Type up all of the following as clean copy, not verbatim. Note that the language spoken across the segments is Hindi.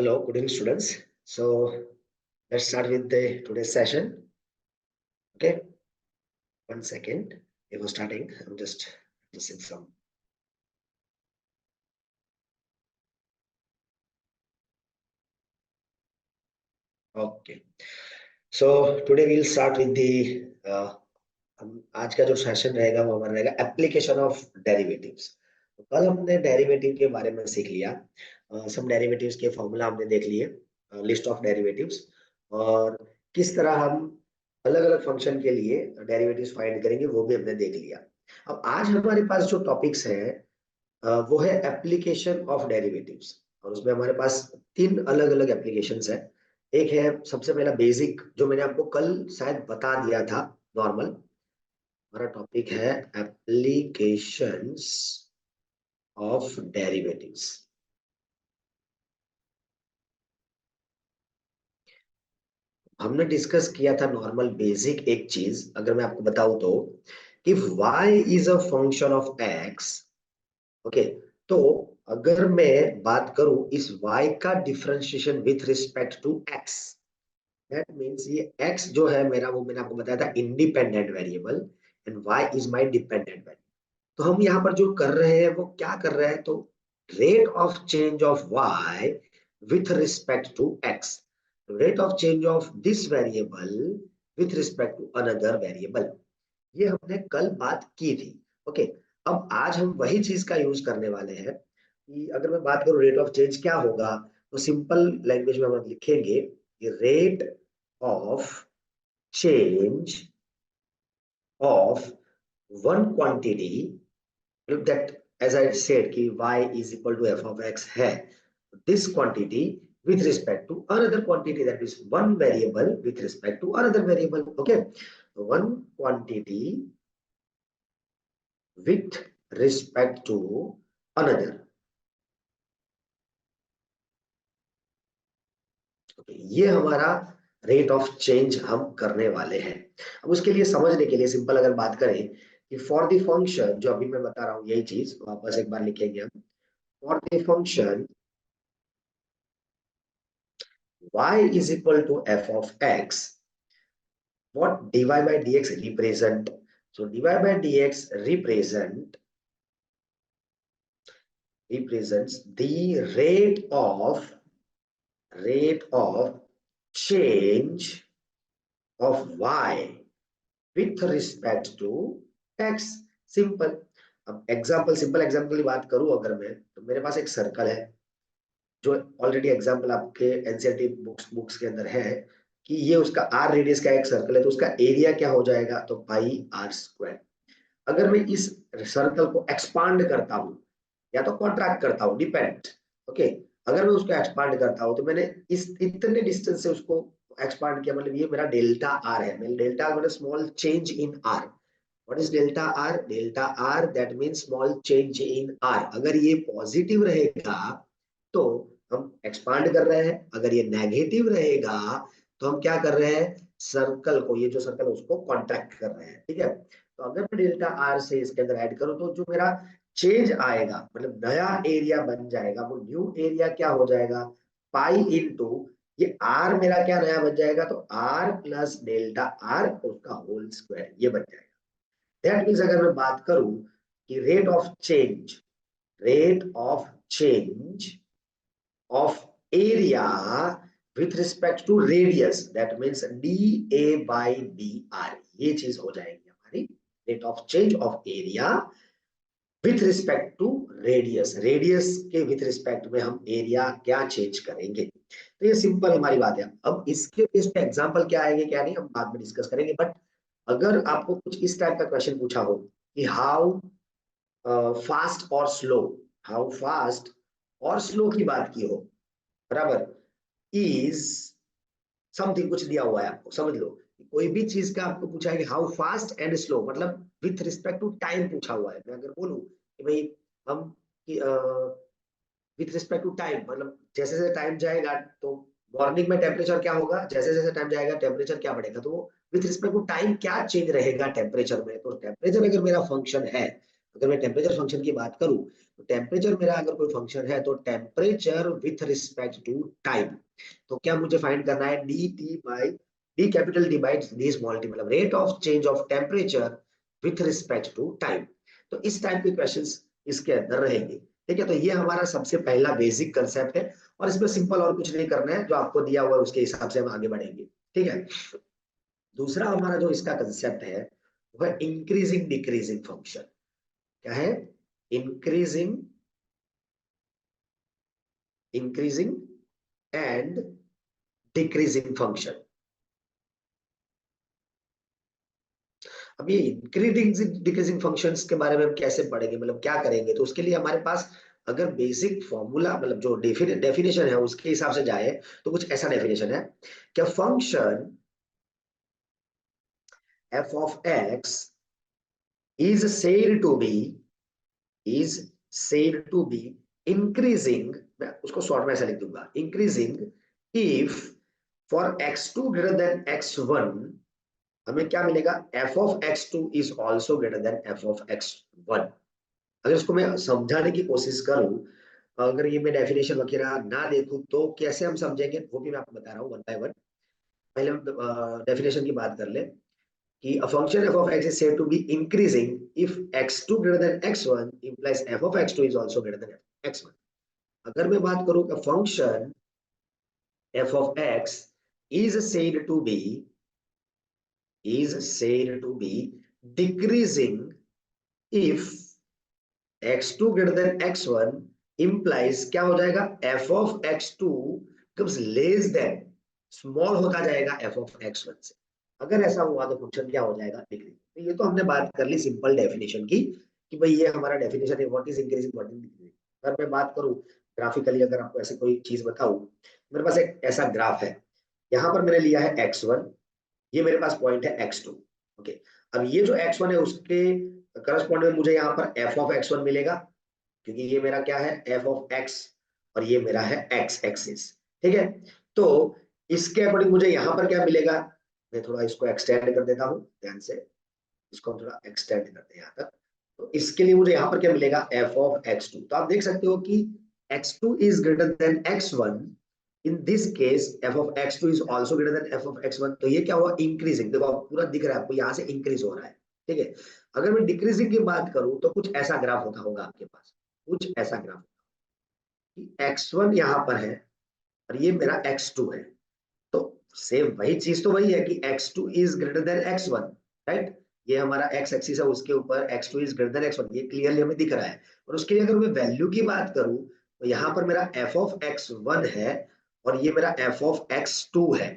Hello, good evening, students. So let's start with the today's session. Okay, 1 second. Before starting, I'm just adjusting some. Okay. So today we'll start with the आज का जो सेशन रहेगा वो हमारा रहेगा एप्लीकेशन ऑफ डेरिवेटिव्स। कल हमने डेरिवेटिव के बारे में सीख लिया। सब डेरिवेटिव्स के फॉर्मूला हमने देख लिए, लिस्ट ऑफ डेरिवेटिव्स, और किस तरह हम अलग अलग फंक्शन के लिए डेरिवेटिव्स फाइंड करेंगे वो भी हमने देख लिया। अब आज हमारे पास जो टॉपिक्स है वो है एप्लीकेशन ऑफ डेरिवेटिव्स, और उसमें हमारे पास तीन अलग अलग एप्लीकेशंस है। एक है सबसे पहला बेसिक, जो मैंने आपको कल शायद बता दिया था, नॉर्मल। हमारा टॉपिक है एप्लीकेशंस ऑफ डेरिवेटिव्स। हमने डिस्कस किया था नॉर्मल बेसिक एक चीज, अगर मैं आपको बताऊं तो, कि y is a function of x। Okay, तो अगर मैं बात करूं इस y का differentiation with respect to x, that means ये x जो है मेरा, वो मैंने आपको बताया था independent variable, and y is my dependent variable. तो हम यहाँ पर जो कर रहे हैं वो क्या कर रहे हैं, तो rate of change of y with respect to x, rate of change of this variable with respect to another variable, ये हमने कल बात की थी। ओके, अब आज हम वही चीज का यूज करने वाले हैं कि अगर मैं बात करूं रेट ऑफ चेंज क्या होगा, तो सिंपल लैंग्वेज में हम लिखेंगे कि rate of change of one quantity, if that, as I said कि y is equal to f of x है, this quantity with respect to another quantity, that is one variable with respect to another variable. Okay, one quantity with respect to another. Okay, ये हमारा रेट ऑफ चेंज हम करने वाले हैं। अब उसके लिए समझने के लिए सिंपल अगर बात करें कि फॉर द फंक्शन, जो अभी मैं बता रहा हूँ यही चीज वापस एक बार लिखेंगे हम। For the function y is equal to f of x, what dy by dx represent? So dy by dx represents the rate of change of y with respect to x. Simple. अब एग्जांपल, सिंपल एग्जांपल की बात करूं अगर मैं, तो मेरे पास एक सर्कल है, जो ऑलरेडी एग्जांपल आपके एनसीईआरटी बुक्स के अंदर है कि ये उसका आर रेडियस का एक सर्कल है, तो उसका एरिया क्या हो जाएगा, तो पाई आर स्क्वायर। अगर मैं इस सर्कल को एक्सपांड करता हूं या तो कॉन्ट्रैक्ट करता हूं, डिपेंड। ओके, अगर मैं उसको एक्सपांड करता हूं तो मैंने इस इतने डिस्टेंस से उसको एक्सपांड किया, मतलब ये मेरा डेल्टा आर है। मेरा डेल्टा मतलब small change in are. What is delta R? Delta R that means small change in are. अगर ये पॉजिटिव रहेगा तो हम एक्सपांड कर रहे हैं, अगर ये नेगेटिव रहेगा तो हम क्या कर रहे हैं, सर्कल को, ये जो सर्कल है उसको कॉन्ट्रैक्ट कर रहे हैं। ठीक है, तो अगर मैं डेल्टा आर से इसके अंदर ऐड करूं तो जो मेरा चेंज आएगा, मतलब नया एरिया बन जाएगा, वो न्यू एरिया क्या हो जाएगा, पाई इनटू ये आर मेरा क्या नया बन जाएगा, तो आर प्लस डेल्टा आर उसका होल स्क्वायर, ये बन जाएगा। दैट मीन्स अगर मैं बात करूं कि rate of change of area with respect to radius, that means dA by dr, ये चीज हो जाएगी हमारी rate of change of area with respect to radius. Radius के विथ रिस्पेक्ट में हम एरिया क्या चेंज करेंगे, तो ये सिंपल हमारी बात है। अब इसके इस पे एग्जांपल क्या आएंगे क्या नहीं हम बाद में डिस्कस करेंगे, बट अगर आपको कुछ इस टाइप का क्वेश्चन पूछा हो कि हाउ फास्ट और स्लो, हाउ फास्ट और स्लो की बात की हो, बराबर, इज समथिंग, कुछ दिया हुआ है आपको, समझ लो कोई भी चीज का आपको पूछा है कि हाउ फास्ट एंड स्लो, मतलब विथ रिस्पेक्ट टू टाइम पूछा हुआ है। मैं अगर बोलूं कि भाई हम विथ रिस्पेक्ट टू टाइम, मतलब जैसे जैसे टाइम जाएगा तो मॉर्निंग में टेम्परेचर क्या होगा, जैसे जैसे टाइम जाएगा टेम्परेचर क्या बढ़ेगा, तो वो विथ रिस्पेक्ट टू टाइम क्या चेंज रहेगा टेम्परेचर में। तो टेम्परेचर अगर मेरा फंक्शन है, अगर मैं टेम्परेचर फंक्शन की बात करूं तो टेम्परेचर मेरा अगर कोई फंक्शन है तो temperature with respect to time, तो क्या मुझे फाइंड करना है, D T by D capital D by D small T, मतलब rate of change of temperature with respect to time. तो इस टाइप के क्वेश्चंस इसके अंदर रहेंगे। ठीक है, तो ये हमारा सबसे पहला बेसिक कंसेप्ट है और इसमें सिंपल और कुछ नहीं करना है, जो आपको दिया हुआ है उसके हिसाब से हम आगे बढ़ेंगे। ठीक है, दूसरा हमारा जो इसका कंसेप्ट है वह इंक्रीजिंग डिक्रीजिंग फंक्शन। क्या है, increasing increasing and decreasing function. अब ये इंक्रीजिंग डिक्रीजिंग फंक्शंस के बारे में हम कैसे पढ़ेंगे, मतलब क्या करेंगे, तो उसके लिए हमारे पास अगर बेसिक फॉर्मूला मतलब जो डेफिनेशन है उसके हिसाब से जाए तो कुछ ऐसा डेफिनेशन है कि function f of x is said to be increasing, मैं उसको शॉर्ट में ऐसा लिख दूंगा, increasing if for x2 greater than x1 हमें क्या मिलेगा, f of x2 is also greater than f of x1। अगर इसको मैं समझाने की कोशिश करूं, अगर ये मैं डेफिनेशन वगैरह ना देखूं तो कैसे हम समझेंगे वो भी मैं आपको बता रहा हूँ वन बाय वन। पहले हम डेफिनेशन की बात कर ले कि a function f of x is said to be increasing if x2 greater than x1 implies f of x2 is also greater than x1। अगर मैं बात करूं कि function f of x is said to be decreasing if x2 greater than x1 implies क्या हो जाएगा, f of x2 becomes less than, small होता जाएगा f of x1 से। अगर ऐसा हुआ तो फंक्शन क्या हो जाएगा, डिक्रीज। तो ये तो हमने बात कर ली सिंपल डेफिनेशन की कि भाई ये हमारा डेफिनेशन है what is increasing what is decreasing. अगर मैं बात करूं ग्राफिकली, अगर आपको ऐसे कोई चीज बताऊं, मेरे पास एक ऐसा ग्राफ है, यहाँ पर मैंने लिया है x1, ये मेरे पास पॉइंट है x2। ओके, अब ये जो x1 है उसके करस्पॉन्ड में मुझे यहाँ पर f of x1 मिलेगा, क्योंकि ये मेरा क्या है, f of x, और ये मेरा है x एक्सिस। ठीक है, तो इसके अकॉर्डिंग मुझे यहाँ पर क्या मिलेगा, मैं थोड़ा इसको एक्सटेंड कर देता हूँ ध्यान से, इसको हम थोड़ा एक्सटेंड करते हैं यहाँ तक। तो इसके लिए मुझे यहाँ पर क्या मिलेगा, f of x2। तो आप देख सकते हो कि x2 is greater than x1, in this case f of x2 is also greater than f of x1। तो ये क्या हुआ, इंक्रीजिंग, देखो आप पूरा दिख रहा है आपको, यहाँ से इंक्रीज हो रहा है। ठीक है, अगर मैं डिक्रीजिंग की बात करूं तो कुछ ऐसा ग्राफ होता होगा आपके पास, कुछ ऐसा ग्राफ कि x1 यहाँ पर है और ये मेरा x2 है। तो सेम वही चीज तो वही है कि x2 is greater then x1, right. ये हमारा x एक्सिस है, उसके ऊपर x2 is greater then x1, ये क्लियरली हमें दिख रहा है। और उसके लिए अगर मैं वैल्यू की बात करूं तो यहाँ पर मेरा f of x1 है और ये मेरा f of x2 है।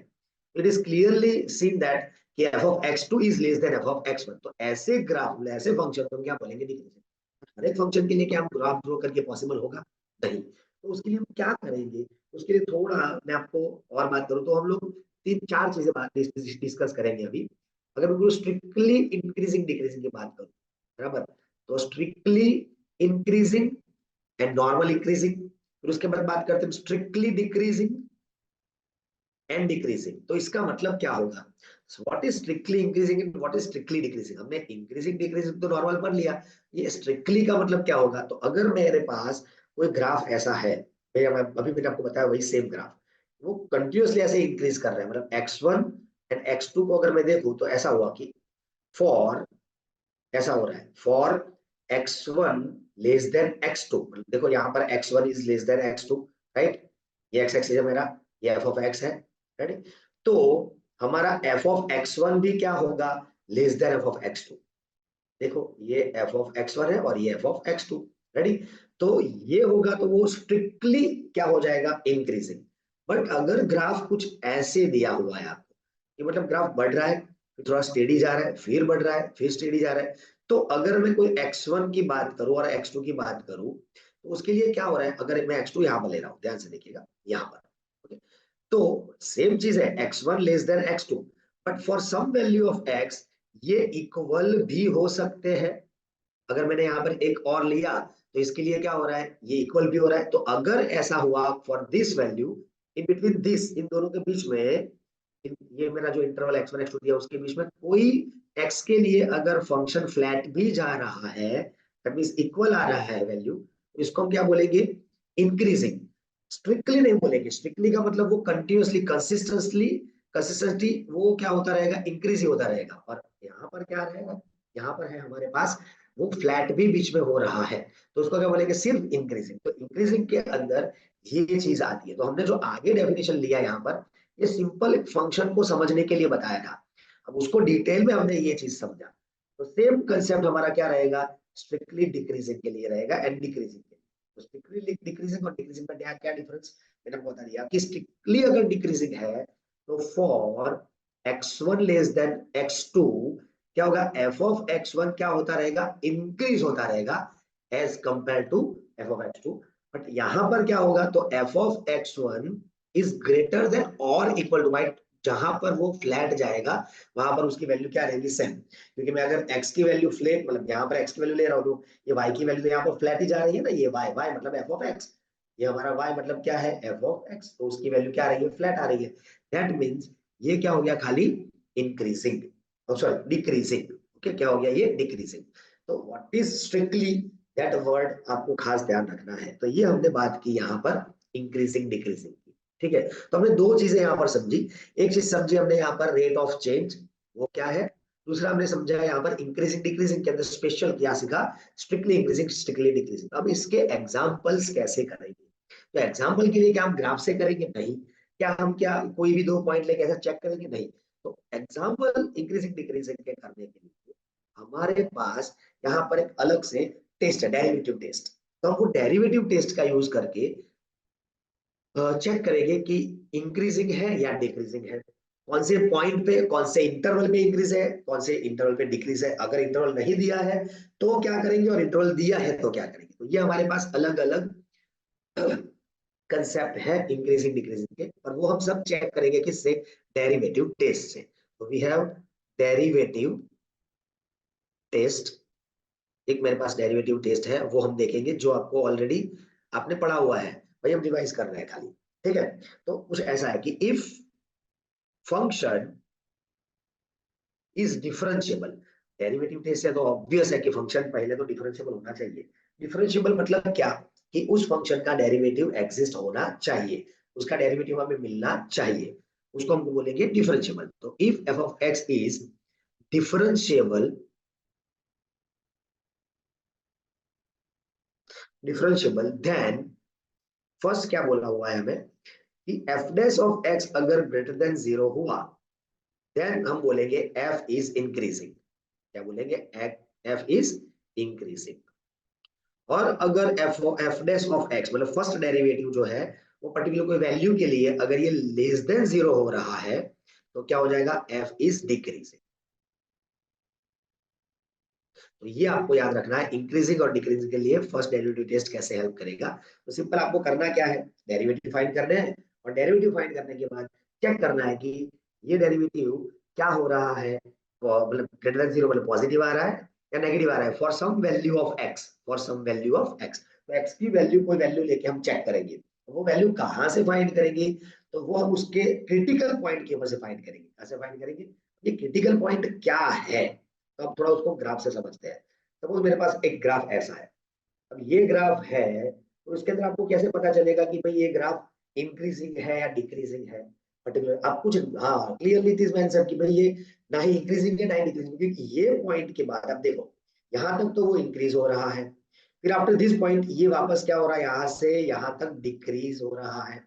It is clearly seen that कि f of x2 is less then f of x1। तो ऐसे ग्राफ, ऐसे फंक्शन को हम क्या बोलेंगे, डिक्रीजिंग। हर एक फंक्शन के लिए क्या हम ग्राफ ड्रॉ करके पॉसिबल होगा, नहीं। तो उसके लिए हम क्या करेंगे, उसके लिए थोड़ा मैं आपको और बात करूं तो हम लोग तीन चार चीजें बात डिस्कस करेंगे अभी। अगर मैं स्ट्रिक्टली इंक्रीजिंग डिक्रीजिंग की बात करूं, बराबर, तो strictly increasing and normal increasing, फिर उसके बाद बात करते हैं स्ट्रिक्टली डिक्रीजिंग एंड डिक्रीजिंग। तो इसका मतलब क्या होगा, what is strictly increasing and what is strictly decreasing. हमने इंक्रीजिंग डिक्रीजिंग तो नॉर्मल पढ़ लिया, ये स्ट्रिक्टली का मतलब क्या होगा। तो अगर मेरे पास कोई ग्राफ ऐसा है, अभी मैंने आपको बताया वही सेम ग्राफ, वो कंटिन्यूअसली ऐसे इंक्रीज कर रहे हैं, मतलब x1 एंड x2 को अगर मैं देखूं तो ऐसा हुआ कि फॉर, ऐसा हो रहा है for x1 less than x2, मतलब देखो यहाँ पर x1 is less than x2, right. ये x एक्सिस है मेरा, ये f ऑफ x है, राइट। तो हमारा f ऑफ x1 भी क्या होगा, less than f of x2। देखो ये f ऑफ x1 है और ये f ऑफ x2, रेडी। तो ये होगा तो वो स्ट्रिक्टली क्या हो जाएगा, इंक्रीजिंग। बट अगर ग्राफ कुछ ऐसे दिया हुआ है आपको, कि मतलब ग्राफ बढ़ रहा है, फिर थोड़ा स्टेडी जा रहा है, फिर बढ़ रहा है, फिर स्टेडी जा रहा है, तो अगर मैं कोई x1 की बात करूं और x2 की बात करूं तो उसके लिए क्या हो रहा है, अगर मैं x2 यहां पर ले रहा हूं, ध्यान से देखिएगा यहाँ पर, okay? तो सेम चीज है x1 less than x2, but for some value of x ये इक्वल भी हो सकते हैं। अगर मैंने यहाँ पर एक और लिया तो इसके लिए क्या हो रहा है, ये इक्वल भी हो रहा है। तो अगर ऐसा हुआ for this value in between this, इन दोनों के बीच में, ये मेरा जो इंटरवल x1 x2 दिया उसके बीच में कोई x के लिए अगर फंक्शन फ्लैट भी जा रहा है, दैट मींस इक्वल आ रहा है वैल्यू, इसको हम क्या बोलेंगे, इंक्रीजिंग। स्ट्रिक्टली नहीं बोलेंगे, स्ट्रिक्टली का मतलब वो कंटिन्यूअसली कंसिस्टेंटली वो क्या होता रहेगा, इंक्रीज ही होता रहेगा। और यहाँ पर क्या रहेगा, यहाँ पर है हमारे पास वो फ्लैट भी बीच में हो रहा है, तो उसको क्या बोलेंगे, सिर्फ इंक्रीजिंग। तो इंक्रीजिंग के अंदर ये चीज आती है। तो हमने जो आगे डेफिनेशन लिया यहाँ पर, ये सिंपल एक फंक्शन को समझने के लिए बताया था, अब उसको डिटेल में हमने ये चीज समझा। तो सेम कंसेप्ट हमारा क्या रहेगा, स्ट्रिक्टली डिक्रीजिंग के लिए रहेगा एंड डिक्रीजिंग के लिए। तो स्ट्रिक्टली डिक्रीजिंग और डिक्रीजिंग में क्या क्या डिफरेंस मैंने आपको बता दिया कि स्ट्रिक्टली अगर डिक्रीजिंग है तो for x1 less than x2 क्या होगा, f ऑफ x1 क्या होता रहेगा, इंक्रीज होता रहेगा as compare to f of x2। But यहां पर क्या होगा, तो f of x1 is greater than और इक्वल टू y, जहां पर वो फ्लैट जाएगा वहां पर उसकी वैल्यू क्या रहेगी, सेम। क्योंकि मैं अगर x की वैल्यू फ्लैट, मतलब यहाँ पर x की वैल्यू ले रहा हूँ, तो ये y की वैल्यू तो यहाँ पर फ्लैट ही जा रही है ना, ये y मतलब f ऑफ x, ये हमारा y मतलब क्या है, f ऑफ x, तो उसकी वैल्यू क्या आ रही है, फ्लैट आ रही है। दैट मीन्स ये क्या हो गया, खाली इंक्रीजिंग, सॉरी डिक्रीजिंग। ओके, क्या हो गया, ये डिक्रीजिंग। तो what is strictly, that word आपको खास ध्यान रखना है। तो ये हमने बात की यहाँ पर इंक्रीजिंग डिक्रीजिंग की, ठीक है। तो हमने दो चीजें यहाँ पर समझी, एक चीज समझी हमने यहाँ पर रेट ऑफ चेंज, वो क्या है, दूसरा हमने समझा यहाँ पर इंक्रीजिंग डिक्रीजिंग के अंदर स्पेशल क्या सीखा, स्ट्रिक्टली इंक्रीजिंग स्ट्रिक्टली डिक्रीजिंग। अब इसके एग्जांपल्स कैसे करेंगे, तो एग्जांपल के लिए क्या हम ग्राफ से करेंगे, नहीं। क्या हम क्या कोई भी दो पॉइंट लेके ऐसा चेक करेंगे, नहीं। तो एग्जांपल इंक्रीजिंग डिक्रीजिंग के करने के लिए हमारे पास यहाँ पर एक अलग से टेस्ट है, डेरिवेटिव टेस्ट। तो हम वो डेरिवेटिव टेस्ट का यूज करके चेक करेंगे कि इंक्रीजिंग है या डिक्रीजिंग है, कौन से पॉइंट पे, कौन से इंटरवल पे इंक्रीज है, कौन से इंटरवल पे डिक्रीज है। अगर इंटरवल नहीं दिया है तो क्या करेंगे, और इंटरवल दिया है तो क्या करेंगे। तो ये हमारे पास अलग अलग कंसेप्ट है इंक्रीजिंग डिक्रीजिंग के, और वो हम सब चेक करेंगे किससे, डेरिवेटिव टेस्ट से। तो वी हैव डेरिवेटिव टेस्ट, एक मेरे पास डेरिवेटिव टेस्ट है, वो हम देखेंगे, जो आपको ऑलरेडी आपने पढ़ा हुआ है, भाई हम रिवाइज कर रहे हैं खाली, ठीक है। तो कुछ ऐसा है कि if function is differentiable, derivative test है तो ऑब्वियस है कि फंक्शन पहले तो डिफरेंशिएबल होना चाहिए। डिफरेंशिएबल मतलब क्या, कि उस फंक्शन का डेरिवेटिव एग्जिस्ट होना चाहिए, उसका डेरिवेटिव हमें मिलना चाहिए, उसको हम बोलेंगे डिफरेंशिएबल। तो if F of x is differentiable, differentiable then first क्या बोला हुआ है हमें, कि एफ डैश ऑफ एक्स अगर ग्रेटर देन जीरो हुआ, देन हम बोलेंगे एफ इज इंक्रीजिंग। क्या बोलेंगे, एफ इज इंक्रीजिंग। और अगर एफ डैश ऑफ एक्स मतलब फर्स्ट डेरिवेटिव जो है वो पर्टिकुलर कोई वैल्यू के लिए अगर ये लेस देन जीरो हो रहा है, तो क्या हो जाएगा, एफ इज डिक्रीजिंग। तो ये आपको याद रखना है, इंक्रीजिंग और डिक्रीजिंग के लिए फर्स्ट डेरिवेटिव टेस्ट कैसे हेल्प करेगा। तो सिंपल आपको करना क्या है, डेरिवेटिव फाइंड करने हैं, और डेरिवेटिव फाइंड करने के बाद चेक करना है कि ये डेरिवेटिव क्या हो रहा है, मतलब ग्रेटर देन जीरो मतलब पॉजिटिव आ रहा है या नेगेटिव आ रहा है, for some value of x, for some value of x. तो एक्स की वैल्यू कोई वैल्यू लेके हम चेक करेंगे, तो वो वैल्यू कहाँ से फाइंड करेंगे, तो वो हम उसके क्रिटिकल पॉइंट के ऊपर से फाइंड करेंगे। कैसे फाइंड करेंगे, ये क्रिटिकल पॉइंट क्या है, तो अब थोड़ा उसको ग्राफ से समझते हैं। सपोज मेरे पास एक ग्राफ ऐसा है, अब ये ग्राफ है, तो इसके अंदर आपको कैसे पता चलेगा कि भाई ये ग्राफ इंक्रीजिंग है या डिक्रीजिंग है, पर्टिकुलर आप कुछ, हाँ क्लियरली दिस आंसर कि भाई ये ना ही इंक्रीजिंग है ना ही डिक्रीजिंग, क्योंकि ये पॉइंट के बाद अब देखो यहां तक तो वो इंक्रीज हो रहा है, फिर आफ्टर दिस पॉइंट ये वापस क्या हो रहा है, यहां से यहां तक डिक्रीज हो रहा है,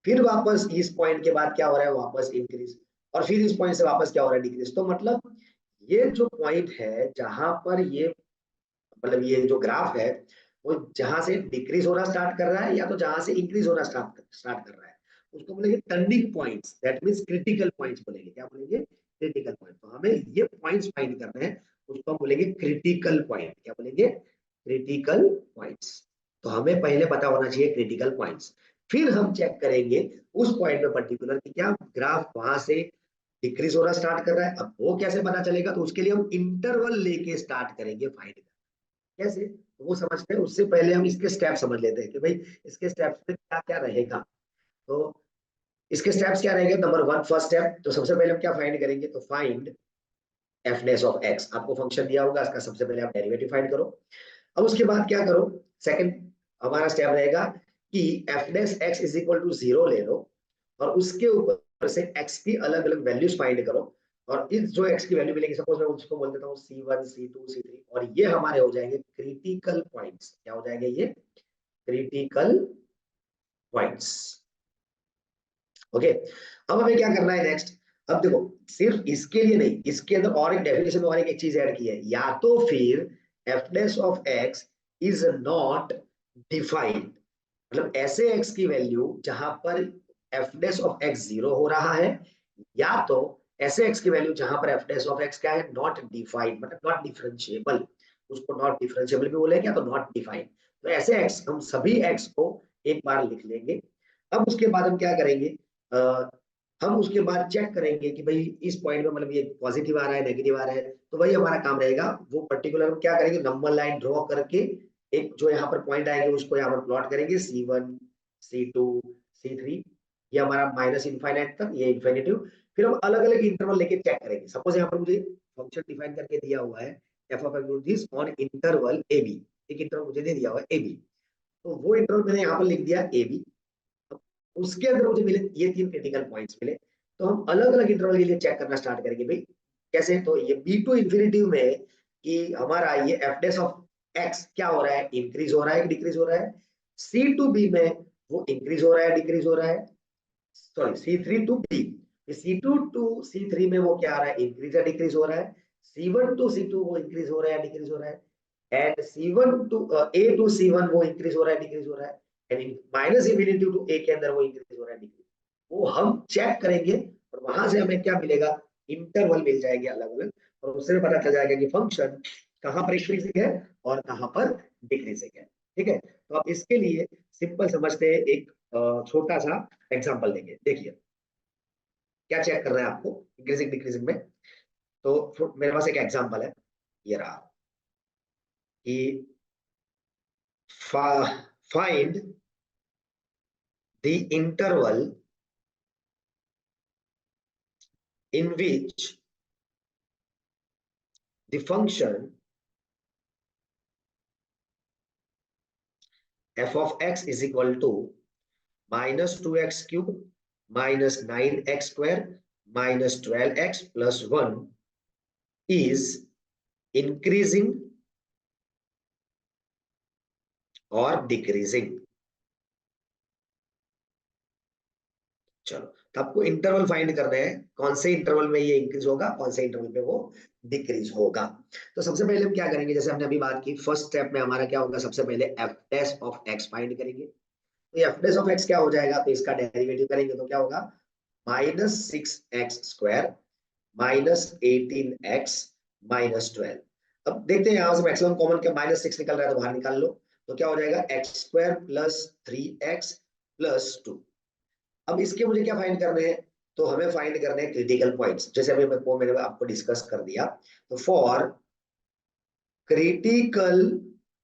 फिर वापस इस पॉइंट के बाद क्या हो रहा है, वापस इंक्रीज, और फिर इस पॉइंट से वापस क्या हो रहा है, डिक्रीज। तो मतलब ये जो पॉइंट है जहां पर ये, मतलब ये जो ग्राफ है वो जहां से डिक्रीज होना स्टार्ट कर रहा है या तो जहां से इंक्रीज होना स्टार्ट कर रहा है, उसको बोलेंगे turning points, that means critical points बोलेंगे। क्या बोलेंगे, क्रिटिकल पॉइंट। तो हमें ये पॉइंट्स फाइंड करने हैं, उसको हम बोलेंगे क्रिटिकल पॉइंट। क्या बोलेंगे, क्रिटिकल पॉइंट्स। तो हमें पहले पता होना चाहिए क्रिटिकल पॉइंट्स, फिर हम चेक करेंगे उस पॉइंट पे पर्टिकुलर कि क्या ग्राफ वहां से डिक्रीज होना स्टार्ट कर रहा है। अब वो कैसे पता चलेगा, तो उसके लिए हम इंटरवल लेके स्टार्ट करेंगे फाइंड। कैसे, तो वो समझते हैं, उससे पहले हम इसके स्टेप समझ लेते हैं कि भाई इसके स्टेप्स में क्या क्या रहेगा। तो इसके स्टेप्स क्या रहेंगे, नंबर वन फर्स्ट स्टेप, तो सबसे पहले हम क्या फाइंड करेंगे, तो find F dash of x. आपको फंक्शन दिया होगा, इसका सबसे पहले आप डेरिवेटिव फाइंड करो। अब उसके बाद क्या करो, सेकंड हमारा स्टेप रहेगा कि F dash x is equal to 0 ले लो और उसके ऊपर से एक्स की अलग अलग वैल्यूज फाइंड करो और इस जो एक्स की वैल्यू मिलेगी सपोज मैं उसको बोल देता हूँ C1 C2 C3 और ये हमारे हो जाएंगे क्रिटिकल पॉइंट्स। क्या हो जाएंगे ये? Critical points. ओके, अब हमें क्या करना है नेक्स्ट? अब देखो सिर्फ इसके लिए नहीं, इसके अंदर और एक डेफिनेशन में और एक चीज ऐड की है, या तो फिर F dash of x is not defined, मतलब ऐसे एक्स की वैल्यू जहां पर एफ डैश ऑफ एक्स 0 हो रहा है, या तो ऐसे एक्स की वैल्यू जहां पर एफ डैश ऑफ एक्स क्या है? नॉट डिफाइंड, मतलब नॉट डिफरेंशिएबल। उसको नॉट डिफरेंशिएबल भी बोले क्या? तो नॉट डिफाइंड। तो ऐसे एक्स, हम सभी एक्स को एक बार लिख लेंगे। अब उसके बाद हम क्या करेंगे? हम उसके बाद चेक करेंगे कि भाई इस पॉइंट में मतलब ये पॉजिटिव आ रहा है नेगेटिव आ रहा है, तो वही हमारा काम रहेगा। वो पर्टिकुलर हम क्या करेंगे? नंबर लाइन ड्रॉ करके एक जो यहाँ पर पॉइंट आएंगे उसको यहाँ पर प्लॉट करेंगे, C1 C2 C3, ये हमारा माइनस इनफाइनाइट तक, ये इन्फिनिटिव। फिर हम अलग अलग इंटरवल लेके चेक करेंगे। सपोज यहाँ पर मुझे फंक्शन डिफाइन करके दिया हुआ है f of x on interval a b, एक इंटरवल मुझे दे दिया हुआ है ए बी, तो वो इंटरवल मैंने यहाँ पर लिख दिया ए बी। उसके अंदर मुझे मिले ये 3 क्रिटिकल पॉइंट्स मिले, तो हम अलग अलग इंटरवल के लिए चेक करना स्टार्ट करेंगे भाई कैसे। तो ये बी टू इन्फिनिटिव में कि हमारा ये एफ डैश ऑफ एक्स क्या हो रहा है? इंक्रीज हो रहा है कि डिक्रीज हो रहा है? सी टू बी में वो इंक्रीज हो रहा है डिक्रीज हो रहा है? Sorry, C3 to be, C2 to C3 में वो क्या आ रहा है? इंक्रीज या डिक्रीज हो रहा है? C1 टू C2 वो इंक्रीज हो रहा है डिक्रीज हो रहा है? And C1 to A to C1 वो इंक्रीज हो रहा है डिक्रीज हो रहा है? And minus infinity to A के अंदर वो इंक्रीज हो रहा है डिक्रीज, वो हम चेक करेंगे और वहां से हमें क्या मिलेगा? इंटरवल मिल जाएंगे अलग अलग, और उससे पता चल जाएगा कि फंक्शन कहां पर इंक्रीजिंग है और कहां पर डिक्रीजिंग है। ठीक है, तो आप इसके लिए सिंपल समझते हैं, एक छोटा सा एग्जांपल लेंगे। देखिए क्या चेक करना है आपको इंक्रीजिंग डिक्रीजिंग में। तो मेरे पास एक एग्जांपल है, ये रहा कि find the interval in which the function f of x is equal to minus 2x cube minus 9x square minus 12x plus 1 is increasing or decreasing। चलो, तो आपको इंटरवल फाइंड करना है, कौन से इंटरवल में ये इंक्रीज होगा, कौन से इंटरवल में वो डिक्रीज होगा। तो सबसे पहले हम क्या करेंगे, जैसे हमने अभी बात की, फर्स्ट स्टेप में हमारा क्या होगा? सबसे पहले F dash of x find करेंगे। तो एफ डैश ऑफ एक्स क्या हो जाएगा? तो इसका डेरिवेटिव करेंगे तो क्या होगा? Minus 6x square minus 18x minus 12। अब देखते हैं यहां से मैक्सिमम कॉमन क्या, -6 निकल रहा है तो बाहर निकाल लो। तो क्या हो जाएगा? X square plus 3x plus 2। अब इसके मुझे क्या फाइंड करने हैं? तो हमें फाइंड करने हैं क्रिटिकल पॉइंट्स, जैसे अभी मैंने आपको डिस्कस कर दिया। तो फॉर क्रिटिकल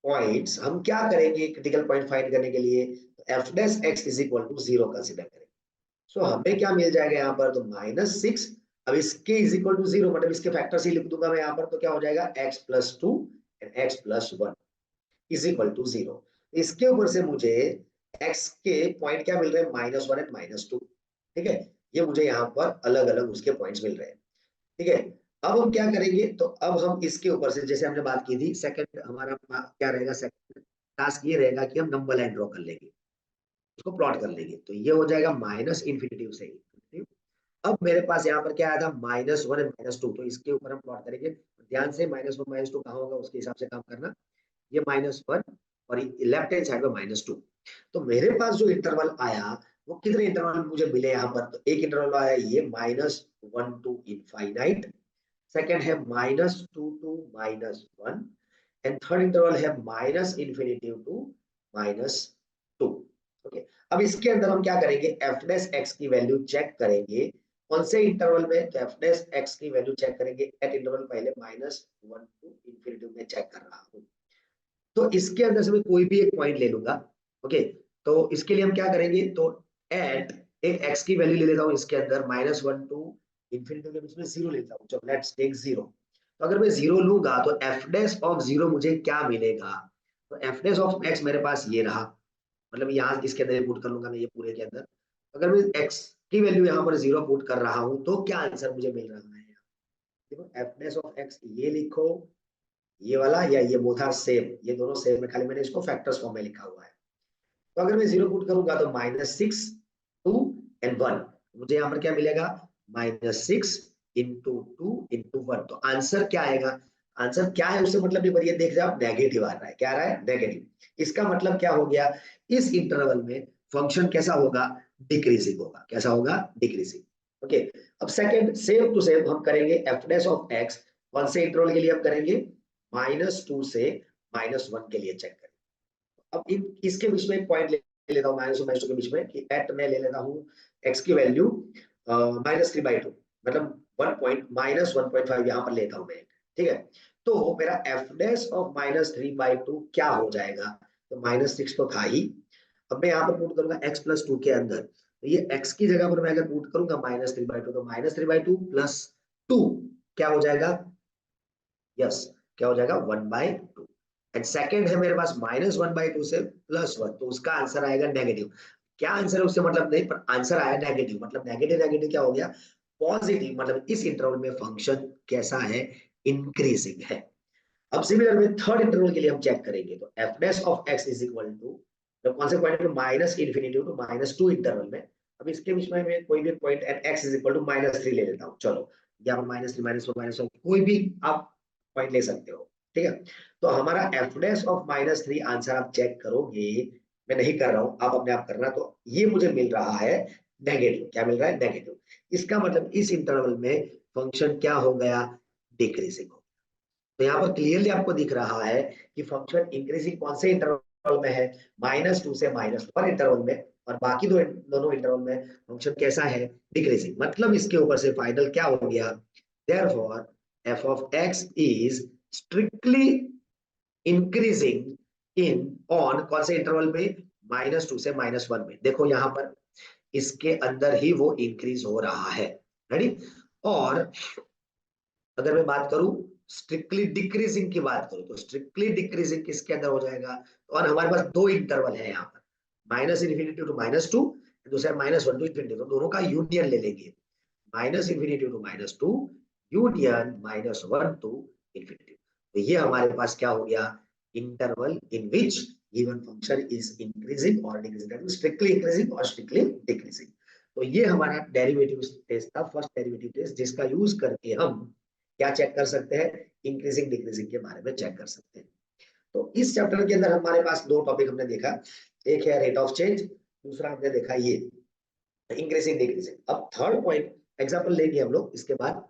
पॉइंट्स हम क्या करेंगे? क्रिटिकल पॉइंट फाइंड करने के लिए f dash x is equal to 0 consider करेंगे। सो हमें क्या मिल जाएगा यहाँ पर? तो -6। अब इसके इज इक्वल टू 0 मतलब इसके फैक्टर से लिख दूंगा मैं यहाँ पर, तो क्या हो जाएगा? x plus 2 and x plus 1 is equal to 0। इसके ऊपर से मुझे x के पॉइंट क्या मिल रहे हैं? -1 एंड -2। ठीक है, ये मुझे यहाँ पर अलग अलग उसके पॉइंट्स मिल रहे हैं। ठीक है, अब हम क्या करेंगे? तो अब हम इसके ऊपर से, जैसे हमने बात की थी, सेकंड हमारा क्या रहेगा? सेकंड टास्क ये रहेगा कि हम नंबर लाइन ड्रॉ कर लेंगे, उसको प्लॉट कर लेंगे। तो ये हो जाएगा माइनस इन्फिनिटिव से इन्फिनिटिव। अब मेरे पास यहाँ पर क्या आया था? -1 एंड -2, तो इसके ऊपर हम प्लॉट करेंगे। ध्यान से -1 -2 कहाँ होगा उसके हिसाब से काम करना। ये -1 और लेफ्ट हैंड साइड में -2। तो मेरे पास जो इंटरवल आया वो कितने इंटरवल मुझे मिले यहाँ पर? तो एक इंटरवल आया ये -1 टू इनफाइनाइट, सेकेंड है -2 टू -1 एंड थर्ड इंटरवल है -इन्फिनिटी टू -2। ओके, अब इसके अंदर हम क्या करेंगे? एफ डैश एक्स की वैल्यू चेक करेंगे। कौन से इंटरवल में? तो एफ डैश एक्स की वैल्यू चेक करेंगे एट इंटरवल पहले -1 टू इन्फिनिटी में चेक कर रहा हूँ। तो इसके अंदर से मैं कोई भी एक पॉइंट ले लूंगा। ओके, तो इसके लिए हम क्या करेंगे? तो एट एक एक्स की वैल्यू ले लेता हूँ इसके अंदर, -1 टू इन्फिनिटी के बीच में 0 लेता हूँ। चलो लेट्स टेक 0। तो अगर मैं 0 लूंगा तो एफ डैश ऑफ 0 मुझे क्या मिलेगा? तो एफ डैश ऑफ एक्स मेरे पास ये रहा। मतलब यहाँ इसके अंदर पुट कर लूंगा मैं ये पूरे के अंदर। अगर मैं x की वैल्यू यहाँ पर 0 पुट कर रहा हूँ तो क्या आंसर मुझे मिल रहा है? देखो एफ डैश ऑफ एक्स ये लिखो, ये वाला या ये बोथ आर सेम, ये दोनों सेम है, खाली मैंने इसको फैक्टर्स फॉर्म में लिखा हुआ है। तो अगर मैं 0 पुट करूंगा तो -6 2 एंड 1, मुझे यहाँ पर क्या मिलेगा? -6 इंटू 2 इंटू 1। तो आंसर क्या आएगा? आंसर क्या है उससे मतलब नहीं, पर ये देख रहे आप नेगेटिव आ रहा है। क्या आ रहा है? नेगेटिव। इसका मतलब क्या हो गया? इस इंटरवल में फंक्शन कैसा होगा? डिक्रीजिंग होगा। कैसा होगा? डिक्रीजिंग। ओके। अब सेकंड सेम टू सेम हम करेंगे एफ डैश ऑफ एक्स। कौन से इंटरवल के लिए हम करेंगे? -2 से -1 के लिए चेक करेंगे। अब इसके बीच में एक पॉइंट ले लेता हूँ, -2 के बीच में कि एट में ले लेता हूँ एक्स की वैल्यू -3/2, मतलब 1.5 यहाँ पर लेता हूँ मैं। ठीक है, तो मेरा एफ डैश ऑफ -3/2 क्या हो जाएगा? तो -6 तो था ही। अब मैं यहाँ पर पुट करूंगा x प्लस 2 के अंदर, तो ये x की जगह पर मैं अगर पुट करूंगा -3/2, तो -3/2 प्लस 2 क्या हो जाएगा? यस, क्या हो जाएगा? 1/2। एंड सेकंड है मेरे पास -1/2 से +1, तो उसका आंसर आएगा नेगेटिव। क्या आंसर है उससे मतलब नहीं, पर आंसर आया नेगेटिव। मतलब नेगेटिव नेगेटिव क्या हो गया? पॉजिटिव। मतलब इस इंटरवल में फंक्शन कैसा है? इंक्रीजिंग है। अब सिमिलर में थर्ड इंटरवल के लिए हम चेक करेंगे, तो f dash of x is equal to, तो कौन से पॉइंट में? -∞ टू -2 इंटरवल में। अब इसके बीच में मैं कोई भी point at x is equal to -3 ले लेता हूँ। चलो, यहाँ पर -3 -4 -1 कोई भी आप पॉइंट ले सकते हो। ठीक है, तो हमारा एफ डैश ऑफ -3 आंसर आप चेक करोगे, मैं नहीं कर रहा हूं, आप अपने आप करना, तो ये मुझे मिल रहा है नेगेटिव। क्या मिल रहा है? नेगेटिव। इसका मतलब इस इंटरवल में फंक्शन क्या हो गया? डिक्रीजिंग। तो यहाँ पर क्लियरली आपको दिख रहा है कि फंक्शन इंक्रीजिंग कौन से इंटरवल में है? -2 से -1 इंटरवल में, और बाकी दोनों इंटरवल में फंक्शन कैसा है? डिक्रीजिंग। मतलब इसके ऊपर से फाइनल क्या हो गया? Therefore f of x is strictly increasing in on कौन से इंटरवल में? -2 से -1 में। देखो यहाँ पर इसके अंदर ही वो इंक्रीज हो रहा है। रेडी? और अगर मैं बात करूं स्ट्रिक्टली डिक्रीजिंग की बात करूं, तो स्ट्रिक्टली डिक्रीजिंग किसके अंदर हो जाएगा? और हमारे पास दो इंटरवल है यहाँ पर, -∞ टू -2, दूसरा -1 टू इंफिनिटी, तो दोनों का यूनियन ले लेंगे। -∞ टू -2 यूनियन -1 टू इंफिनिटी। तो ये हमारे पास क्या हो गया? Interval in which given function is increasing और decreasing, that means strictly increasing और स्ट्रिक्टली डिक्रीजिंग। तो ये हमारा डेरिवेटिव टेस्ट था, फर्स्ट डेरिवेटिव टेस्ट, जिसका यूज करके हम क्या चेक कर सकते हैं? इंक्रीजिंग डिक्रीजिंग के बारे में चेक कर सकते हैं। तो इस चैप्टर के अंदर हमारे पास दो टॉपिक हमने देखा, एक है रेट ऑफ चेंज, दूसरा हमने देखा ये इंक्रीजिंग डिक्रीजिंग। अब थर्ड पॉइंट एग्जांपल लेंगे हम लोग, इसके बाद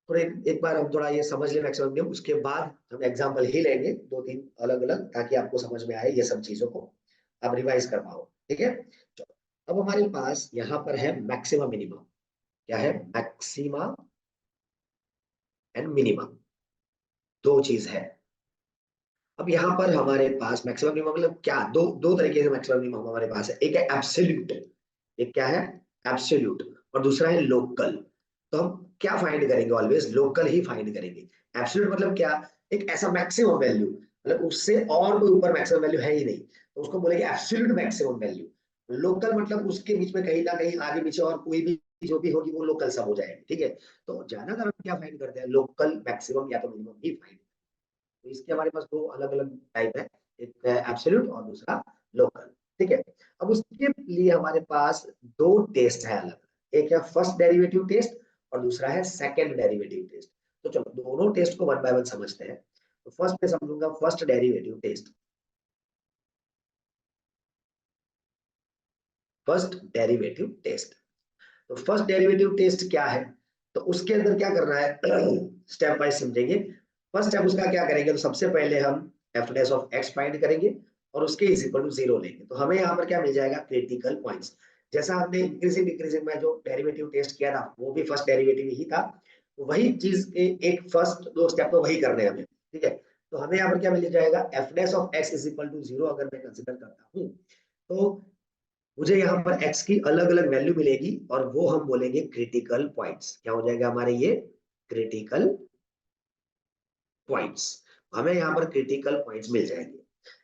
थोड़े एक बार हम थोड़ा ये समझ लें मैक्सिमम नियम, उसके बाद हम एग्जांपल ही लेंगे दो तीन अलग अलग, ताकि आपको समझ में आए ये सब चीजों को आप रिवाइज कर पाओ। ठीक है, चलो। अब हमारे पास यहाँ पर है मैक्सिमम मिनिमम। क्या है? मैक्सिमा एंड मिनिमम, दो चीज है। अब यहाँ पर हमारे पास मैक्सिमम मिनिमम मतलब क्या? दो दो तरीके से मैक्सिमम मिनिमम हमारे पास है। एक है एब्सोल्यूट, एक क्या है? एब्सोल्यूट, और दूसरा है लोकल। तो हम क्या फाइंड करेंगे? ऑलवेज लोकल ही फाइंड करेंगे। एब्सोल्यूट मतलब क्या? एक ऐसा मैक्सिमम वैल्यू, मतलब उससे और कोई ऊपर मैक्सिमम वैल्यू है ही नहीं, तो उसको बोलेंगे एब्सोल्यूट मैक्सिमम वैल्यू। लोकल मतलब उसके बीच में कहीं ना कहीं आगे पीछे और कोई भी जो भी होगी वो लोकल सब हो जाएगी। ठीक है, तो ज्यादातर हम क्या फाइंड करते हैं? लोकल मैक्सिमम या तो मिनिमम ही फाइंड। तो इसके हमारे पास दो अलग अलग टाइप है, एक है एब्सोल्यूट और दूसरा लोकल। ठीक है, अब उसके लिए हमारे पास दो टेस्ट है अलग, एक है फर्स्ट डेरिवेटिव टेस्ट और दूसरा है सेकंड डेरिवेटिव टेस्ट। तो चलो दोनों टेस्ट को वन बाय वन समझते हैं। तो फर्स्ट में समझूंगा first derivative test. First derivative test, तो फर्स्ट डेरिवेटिव टेस्ट क्या है? तो उसके अंदर क्या करना है स्टेप बाय समझेंगे। फर्स्ट स्टेप उसका क्या करेंगे? तो सबसे पहले हम F dash of x find करेंगे और उसके इज इक्वल टू 0 लेंगे, तो हमें यहाँ पर क्या मिल जाएगा? Critical points. जैसा हमने इंक्रीजिंग डिक्रीजिंग में जो डेरिवेटिव टेस्ट किया था वो भी फर्स्ट डेरिवेटिव ही था, तो वही चीज के एक फर्स्ट दो स्टेप तो वही करने हैं हमें। ठीक है, तो हमें यहाँ पर क्या मिल जाएगा? F dash of x is equal to 0 अगर मैं कंसिडर करता हूँ, तो मुझे यहाँ पर x की अलग अलग वैल्यू मिलेगी और वो हम बोलेंगे क्रिटिकल पॉइंट्स। क्या हो जाएगा हमारे? ये क्रिटिकल पॉइंट्स। हमें यहाँ पर क्रिटिकल पॉइंट्स मिल जाएंगे।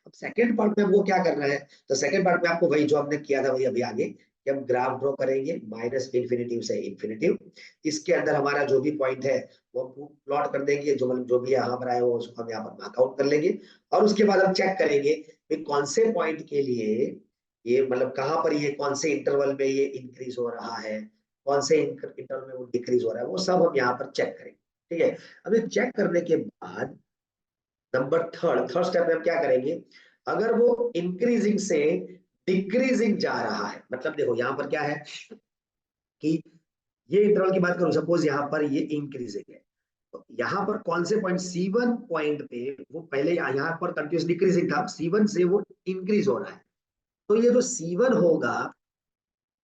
अब सेकंड पार्ट में हमको क्या करना है, तो सेकंड पार्ट में आपको वही जो हमने किया था वही अभी आगे, कि हम ग्राफ ड्रॉ करेंगे माइनस इन्फिनिटिव से इन्फिनिटिव। इसके अंदर हमारा जो भी पॉइंट है वो प्लॉट कर देंगे, जो मतलब जो भी यहाँ पर आए वो उसको हम यहाँ पर मार्कआउट कर लेंगे। और उसके बाद हम चेक करेंगे कि कौन से पॉइंट के लिए ये मतलब कहाँ पर ये कौन से इंटरवल में ये इंक्रीज हो रहा है, कौन से इंटरवल में वो डिक्रीज हो रहा है, वो सब हम यहाँ पर चेक करेंगे। ठीक है, अब ये चेक करने के बाद नंबर थर्ड थर्ड स्टेप में हम क्या करेंगे, अगर वो इंक्रीजिंग से डिक्रीजिंग जा रहा है, मतलब देखो यहाँ पर क्या है कि ये इंटरवल की बात करूं, सपोज यहाँ पर ये इंक्रीजिंग है, तो यहाँ पर कौन से पॉइंट C1 पॉइंट पे वो पहले यहाँ पर कंटिन्यूस डिक्रीजिंग था, C1 से वो इंक्रीज हो रहा है। तो ये जो C1 होगा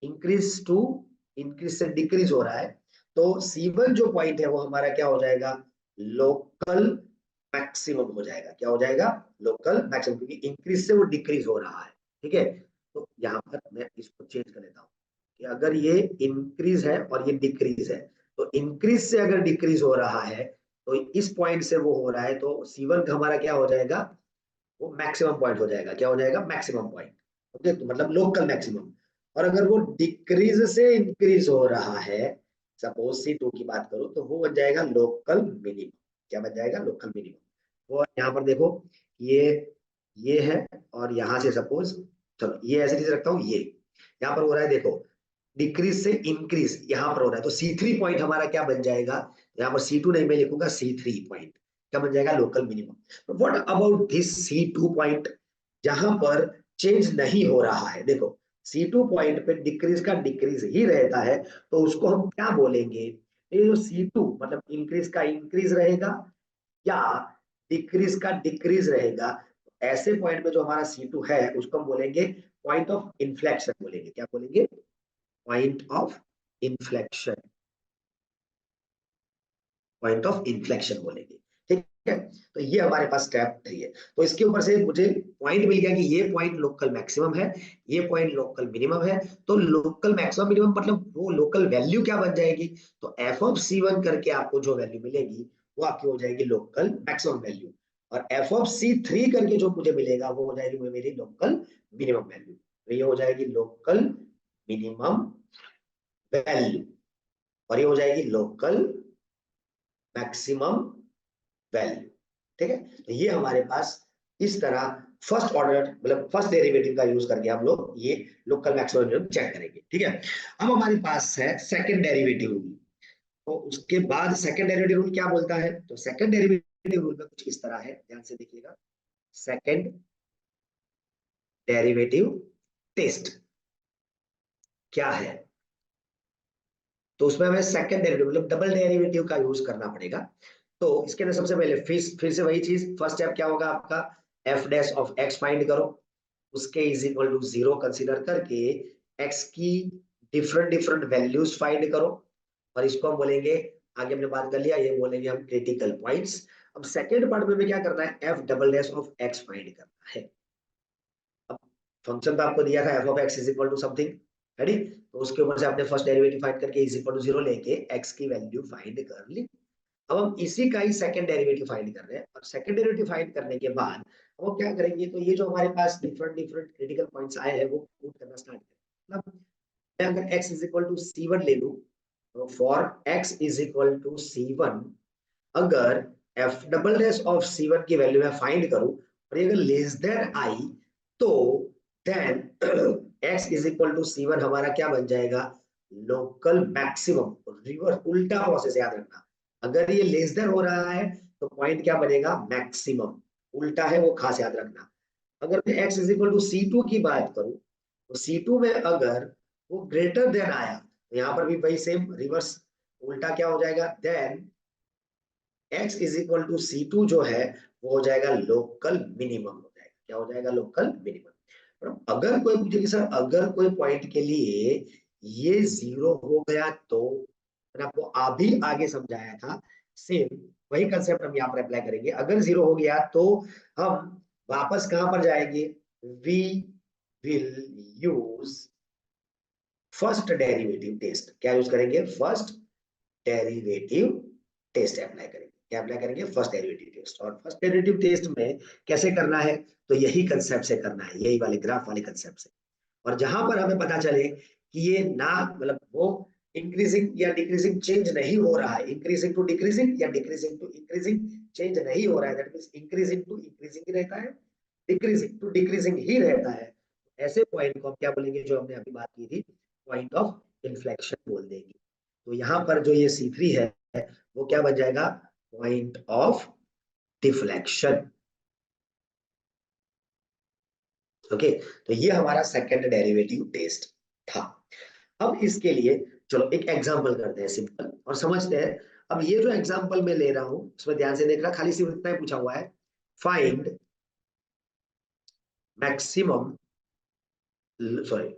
इंक्रीज टू इंक्रीज से डिक्रीज हो रहा है, तो C1 जो पॉइंट है वो हमारा क्या हो जाएगा, लोकल मैक्सिमम हो जाएगा। क्या हो जाएगा, लोकल मैक्सिमम, क्योंकि इंक्रीज से वो डिक्रीज हो रहा है। ठीक है, तो यहाँ पर मैं इसको चेंज कर लेता हूँ कि अगर ये इंक्रीज है और ये डिक्रीज है, तो इंक्रीज से अगर डिक्रीज हो रहा है तो इस पॉइंट से वो हो रहा है, तो C1 का हमारा क्या हो जाएगा, वो मैक्सिमम पॉइंट हो जाएगा। क्या हो जाएगा, मैक्सिमम पॉइंट। ओके, तो मतलब लोकल मैक्सिमम। और अगर वो डिक्रीज से इंक्रीज हो रहा है, सपोज C2 की बात करूं, तो वो बन जाएगा लोकल मिनिमम। क्या बन जाएगा, लोकल मिनिमम। वो यहाँ पर देखो ये है, और यहाँ से सपोज, चलो ये ऐसे चीज रखता हूँ, ये यहाँ पर हो रहा है देखो, डिक्रीज से इंक्रीज यहाँ पर हो रहा है, तो C3 पॉइंट हमारा क्या बन जाएगा, यहाँ पर C2 नहीं मैं लिखूंगा C3 पॉइंट, क्या बन जाएगा, local minimum. What about this C2 point, जहां पर चेंज नहीं हो रहा है, देखो C2 पॉइंट पे डिक्रीज का डिक्रीज ही रहता है, तो उसको हम क्या बोलेंगे, ये जो C2 मतलब इंक्रीज का इंक्रीज रहेगा या डिक्रीज का डिक्रीज रहेगा, ऐसे पॉइंट में जो हमारा C2 है उसको हम बोलेंगे पॉइंट ऑफ इन्फ्लेक्शन बोलेंगे। क्या बोलेंगे, point of inflection, point of inflection बोलेंगे। ठीक है, तो ये हमारे पास स्टेप 3 है। तो इसके ऊपर से मुझे पॉइंट मिल गया कि ये पॉइंट लोकल मैक्सिमम है, ये पॉइंट लोकल मिनिमम है। तो लोकल मैक्सिमम मिनिमम मतलब वो लोकल वैल्यू क्या बन जाएगी, तो एफ ऑफ C1 करके आपको जो वैल्यू मिलेगी वो आपकी हो जाएगी लोकल मैक्सिमम वैल्यू, और एफ ऑफ C3 करके जो मुझे मिलेगा वो हो जाएगी मेरी लोकल मिनिमम वैल्यू। तो ये हो जाएगी लोकल मिनिमम वैल्यू, और ये हो जाएगी लोकल मैक्सिमम वैल्यू। ठीक है, तो ये हमारे पास इस तरह फर्स्ट ऑर्डर मतलब फर्स्ट डेरिवेटिव का यूज करके हम लोग ये लोकल मैक्सिमम चेक करेंगे। ठीक है, अब हमारे पास है सेकंड डेरिवेटिव रूल। तो उसके बाद सेकंड डेरिवेटिव रूल क्या बोलता है, तो सेकंड डेरिवेटिव रूल में कुछ इस तरह है, ध्यान से देखिएगा। सेकंड डेरिवेटिव टेस्ट क्या है, तो उसमें हमें सेकंड डेरिवेटिव मतलब डबल डेरिवेटिव का यूज करना पड़ेगा। तो इसके अंदर सबसे पहले फिर से वही चीज, फर्स्ट स्टेप क्या होगा आपका, F dash of x find करो, उसके इज इक्वल टू 0 कंसीडर करके एक्स की डिफरेंट डिफरेंट वैल्यूज फाइंड करो, और इसको हम बोलेंगे, आगे हमने बात कर लिया, ये बोलेंगे हम क्रिटिकल पॉइंट्स। अब सेकंड पार्ट में क्या करना है, f double dash of x find करना है। अब फंक्शन तो आपको दिया था f of x is equal to something, ready, तो उसके ऊपर से आपने फर्स्ट डेरिवेटिव फाइंड करके इज इक्वल टू 0 लेके एक्स की वैल्यू फाइंड कर ली। अब हम इसी का ही सेकंड डेरिवेटिव फाइंड कर रहे हैं, और सेकंड डेरिवेटिव फाइंड करने के बाद हम क्या करेंगे, तो ये जो हमारे पास डिफरेंट डिफरेंट क्रिटिकल पॉइंट्स आए हैं वो पुट करना स्टार्ट करें। मतलब मैं अगर x is equal to C1 ले लूं, तो for x is equal to C1, अगर f double dash of C1 की वैल्यू मैं फाइंड करूं और ये अगर लेस देन i, तो then x is equal to C1 हमारा क्या बन जाएगा, लोकल मैक्सिमम। रिवर्स उल्टा प्रोसेस याद रखना, अगर ये लेस देन हो रहा है तो पॉइंट क्या बनेगा, मैक्सिमम। उल्टा है वो खास याद रखना। अगर मैं x is equal to C2 की बात करूं, तो C2 में अगर वो ग्रेटर देन आया, तो यहाँ पर भी वही सेम रिवर्स उल्टा क्या हो जाएगा, then x is equal to C2 जो है वो हो जाएगा लोकल मिनिमम हो जाएगा। क्या हो जाएगा, लोकल मिनिमम। अगर कोई पूछे कि सर अगर कोई पॉइंट के लिए ये 0 हो गया, तो मैंने आपको अभी आगे समझाया था, सेम वही कंसेप्ट हम यहाँ पर अप्लाई करेंगे। अगर 0 हो गया तो हम वापस कहां पर जाएंगे, we will use first derivative test. क्या यूज करेंगे, फर्स्ट डेरिवेटिव टेस्ट अप्लाई करेंगे। क्या अप्लाई करेंगे, फर्स्ट डेरिवेटिव टेस्ट। और फर्स्ट डेरिवेटिव टेस्ट में कैसे करना है, तो यही कंसेप्ट से करना है, यही वाले ग्राफ वाले कंसेप्ट से। और जहां पर हमें पता चले कि ये ना मतलब वो इंक्रीजिंग या डिक्रीजिंग चेंज नहीं हो रहा है, इंक्रीजिंग टू डिक्रीजिंग या डिक्रीजिंग टू इंक्रीजिंग चेंज नहीं हो रहा है, that means increasing to increasing ही रहता है, डिक्रीजिंग टू डिक्रीजिंग ही रहता है, ऐसे पॉइंट को हम क्या बोलेंगे, जो हमने अभी बात की थी, पॉइंट ऑफ इन्फ्लेक्शन बोल देंगे। तो यहाँ पर जो ये C3 है वो क्या बन जाएगा, पॉइंट ऑफ डिफ्लेक्शन। ओके, तो ये हमारा सेकंड डेरिवेटिव टेस्ट था। अब इसके लिए चलो एक एग्जांपल करते हैं सिंपल और समझते हैं। अब ये जो एग्जांपल मैं ले रहा हूं उसमें ध्यान से देखना, खाली सिर्फ इतना ही पूछा हुआ है, find maximum, sorry,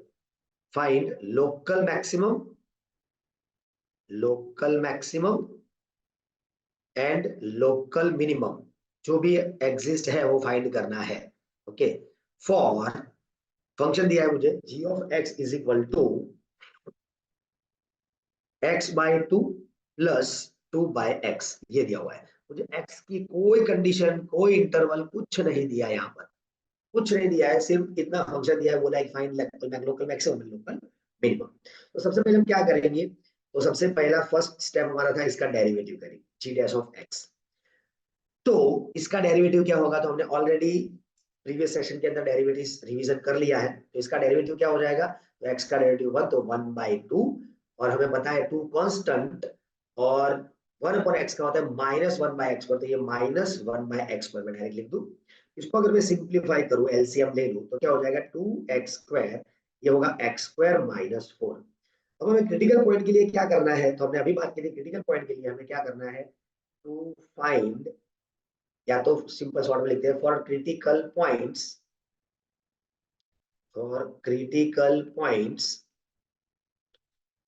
find local maximum and local minimum, जो भी एग्जिस्ट है वो फाइंड करना है। ओके, फॉर फंक्शन दिया है मुझे g of x is equal to x/2 plus 2/x, ये दिया हुआ है मुझे। x की कोई कंडीशन, कोई इंटरवल, कुछ नहीं दिया, यहाँ पर कुछ नहीं दिया है, सिर्फ इतना फंक्शन दिया है, बोला है find local maximum local minimum. तो सबसे पहले हम क्या करेंगे, तो सबसे पहला फर्स्ट स्टेप हमारा था इसका डेरिवेटिव करेंगे, g डैश ऑफ x। तो इसका डेरिवेटिव क्या होगा, तो हमने ऑलरेडी प्रीवियस सेशन के अंदर डेरिवेटिव रिवीजन कर लिया है, तो इसका डेरिवेटिव क्या हो जाएगा, तो x का डेरिवेटिव 1, तो 1/2, और हमें पता है 2 कांस्टेंट, और 1/x का होता है -1/x पर, तो ये -1/x पर मैं डायरेक्ट लिख दूं। इसको अगर मैं सिंप्लीफाई करूं, एलसीएम ले लूं, तो क्या हो जाएगा 2x², ये होगा x² - 4। अब हमें क्रिटिकल पॉइंट के लिए क्या करना है, तो हमने अभी बात की थी, क्रिटिकल पॉइंट के लिए हमें क्या करना है, टू फाइंड, या तो सिंपल शॉर्ट में लिखते हैं, फॉर क्रिटिकल पॉइंट्स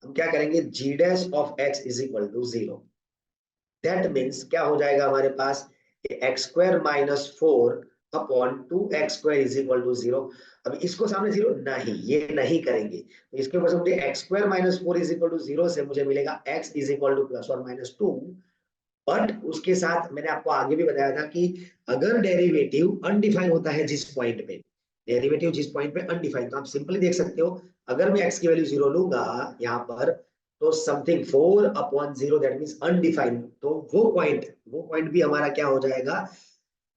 हम क्या करेंगे, g dash of x is equal to 0। That means क्या हो जाएगा हमारे पास, x² - 4 upon 2x² is equal to 0। अब इसको सामने 0 नहीं, ये नहीं करेंगे, तो इसके ऊपर से मुझे x² - 4 इज इक्वल टू 0 से मुझे मिलेगा x is equal to +or -2। But उसके साथ मैंने आपको आगे भी बताया था कि अगर डेरिवेटिव अनडिफाइन होता है, जिस पॉइंट पे डेरिवेटिव जिस पॉइंट पे अनडिफाइन, तो आप सिंपली देख सकते हो, अगर मैं x की वैल्यू 0 लूंगा यहाँ पर, तो समथिंग 4/0, दैट मींस अनडिफाइंड, तो वो पॉइंट भी हमारा क्या हो जाएगा,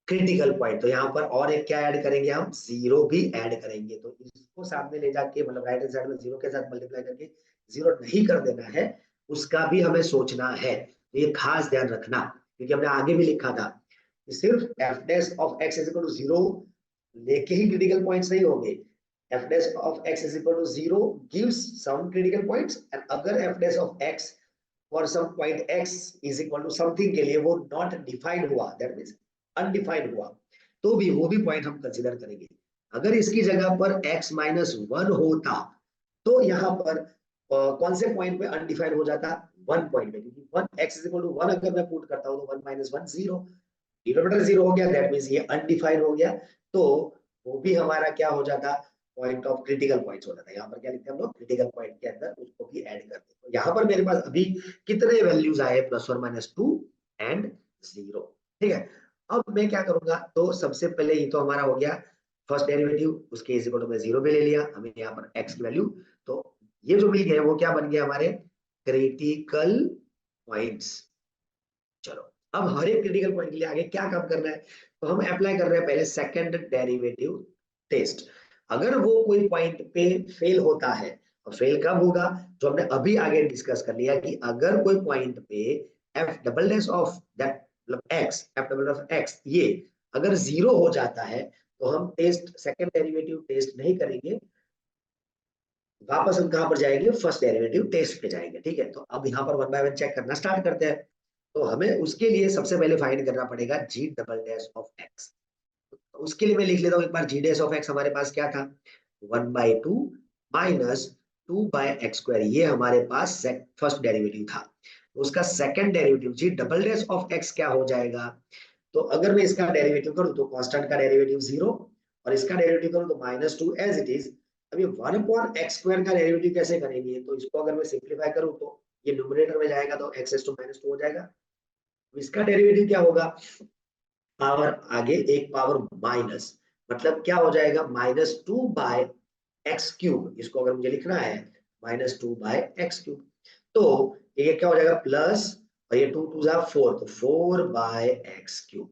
क्रिटिकल पॉइंट। तो यहाँ पर और एक क्या ऐड करेंगे, हम 0 भी ऐड करेंगे, तो इसको सामने ले जाके मतलब राइट हैंड साइड में 0 के साथ मल्टीप्लाई करके 0 नहीं कर देना है, उसका भी हमें सोचना है। तो ये खास ध्यान रखना, क्योंकि हमने आगे भी लिखा था कि सिर्फ f dash of x is equal to 0 लेके ही क्रिटिकल पॉइंट्स नहीं होंगे। f dash of x is equal to 0 gives some critical points, and अगर f dash of x for some point x is equal to something के लिए वो नॉट डिफाइंड हुआ, दैट मींस अनडिफाइंड हुआ, तो भी वो भी पॉइंट हम कंसीडर करेंगे। अगर इसकी जगह पर x-1 होता, तो यहाँ पर कौन से पॉइंट पे अनडिफाइंड हो जाता, 1 पॉइंट पे, क्योंकि 1 x इज इक्वल टू 1 अगर मैं पुट करता हूं, तो 1 - 1 0, डिनोमिनेटर 0 हो गया, दैट मींस ये अनडिफाइंड हो गया, तो वो भी हमारा क्या हो जाता, पॉइंट ऑफ क्रिटिकल पॉइंट्स हो जाता है। यहाँ पर क्या लिखते हैं हम लोग, क्रिटिकल पॉइंट के अंदर उसको भी ऐड करते हैं। तो यहाँ पर मेरे पास अभी कितने वैल्यूज आए, +or -2 एंड 0। ठीक है, अब मैं क्या करूंगा, तो सबसे पहले ये तो हमारा हो गया फर्स्ट डेरिवेटिव, उसके इज इक्वल टू मैं 0 पे ले लिया, हमें यहाँ पर x की वैल्यू, तो ये जो मिल गया वो क्या बन गया, हमारे क्रिटिकल पॉइंट्स। चलो, अब हर एक क्रिटिकल पॉइंट के लिए आगे क्या काम करना है, तो हम अप्लाई कर रहे हैं पहले सेकंड डेरिवेटिव टेस्ट। अगर वो कोई पॉइंट पे फेल होता है, और फेल कब होगा, जो हमने अभी आगे डिस्कस कर लिया कि अगर कोई पॉइंट पे F double dash of that मतलब X, F double of X, ये अगर 0 हो जाता है, तो हम टेस्ट सेकंड डेरिवेटिव टेस्ट नहीं करेंगे, वापस हम कहां पर जाएंगे, फर्स्ट डेरिवेटिव टेस्ट पे जाएंगे। ठीक है, तो अब यहाँ पर 1 बाय 1 चेक करना स्टार्ट करते हैं। तो हमें उसके लिए सबसे पहले फाइंड करना पड़ेगा g double dash of x। तो उसके लिए मैं लिख लेता हूँ एक बार, g डैश ऑफ x हमारे पास क्या था, 1/2 माइनस 2/x², ये हमारे पास फर्स्ट डेरिवेटिव था। तो उसका second derivative g double dash of x क्या हो जाएगा, तो अगर मैं इसका डेरिवेटिव करूं, तो कांस्टेंट का डेरिवेटिव 0, और इसका डेरिवेटिव करूं तो -2 एज इट इज। अब ये 1/x² का डेरिवेटिव कैसे करेंगे, तो इसको अगर मैं सिंप्लीफाई करूं, तो ये न्यूमरेटर में जाएगा, तो x⁻² हो जाएगा, इसका डेरिवेटिव क्या होगा, पावर आगे एक पावर माइनस, मतलब क्या हो जाएगा -2/x³। इसको अगर मुझे लिखना है -2/x³, तो ये क्या हो जाएगा प्लस, और ये 2 2 जा 4, तो 4/x³।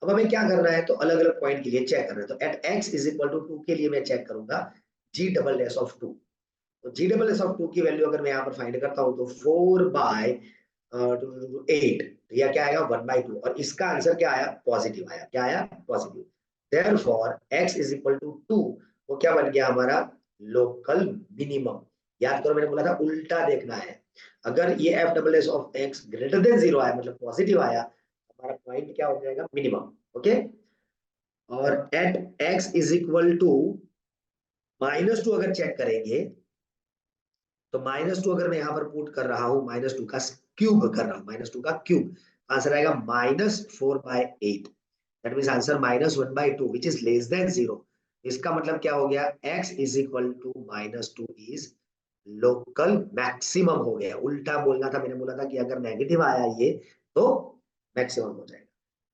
अब हमें क्या करना है, तो अलग अलग पॉइंट के लिए चेक करना है। तो at x is equal to 2 के लिए मैं चेक करूंगा g∬2। तो g∬2 की वैल्यू अगर मैं यहाँ पर फाइंड करता हूँ तो 4/8, यह क्या आएगा 1/2, और इसका आंसर क्या आया, पॉजिटिव आया। क्या आया, positive. Therefore x is equal to 2, वो क्या बन गया हमारा, लोकल मिनिमम। याद करो मैंने बोला था उल्टा देखना है, अगर ये f∬s of x greater than 0 आया, मतलब पॉजिटिव आया, हमारा पॉइंट क्या हो जाएगा, मिनिमम। ओके, और at x is equal to -2 अगर चेक करेंगे, तो -2 अगर मैं यहां पर पुट कर रहा हूं, -2 का क्यूब कर रहा हूं, -2 का क्यूब, आंसर आएगा -4/8। That means answer -1/2 which is less than 0। इसका मतलब क्या हो गया, x is equal to -2 is local maximum हो गया। उल्टा बोलना था, मैंने बोला था कि अगर नेगेटिव आया ये तो मैक्सिमम हो जाएगा।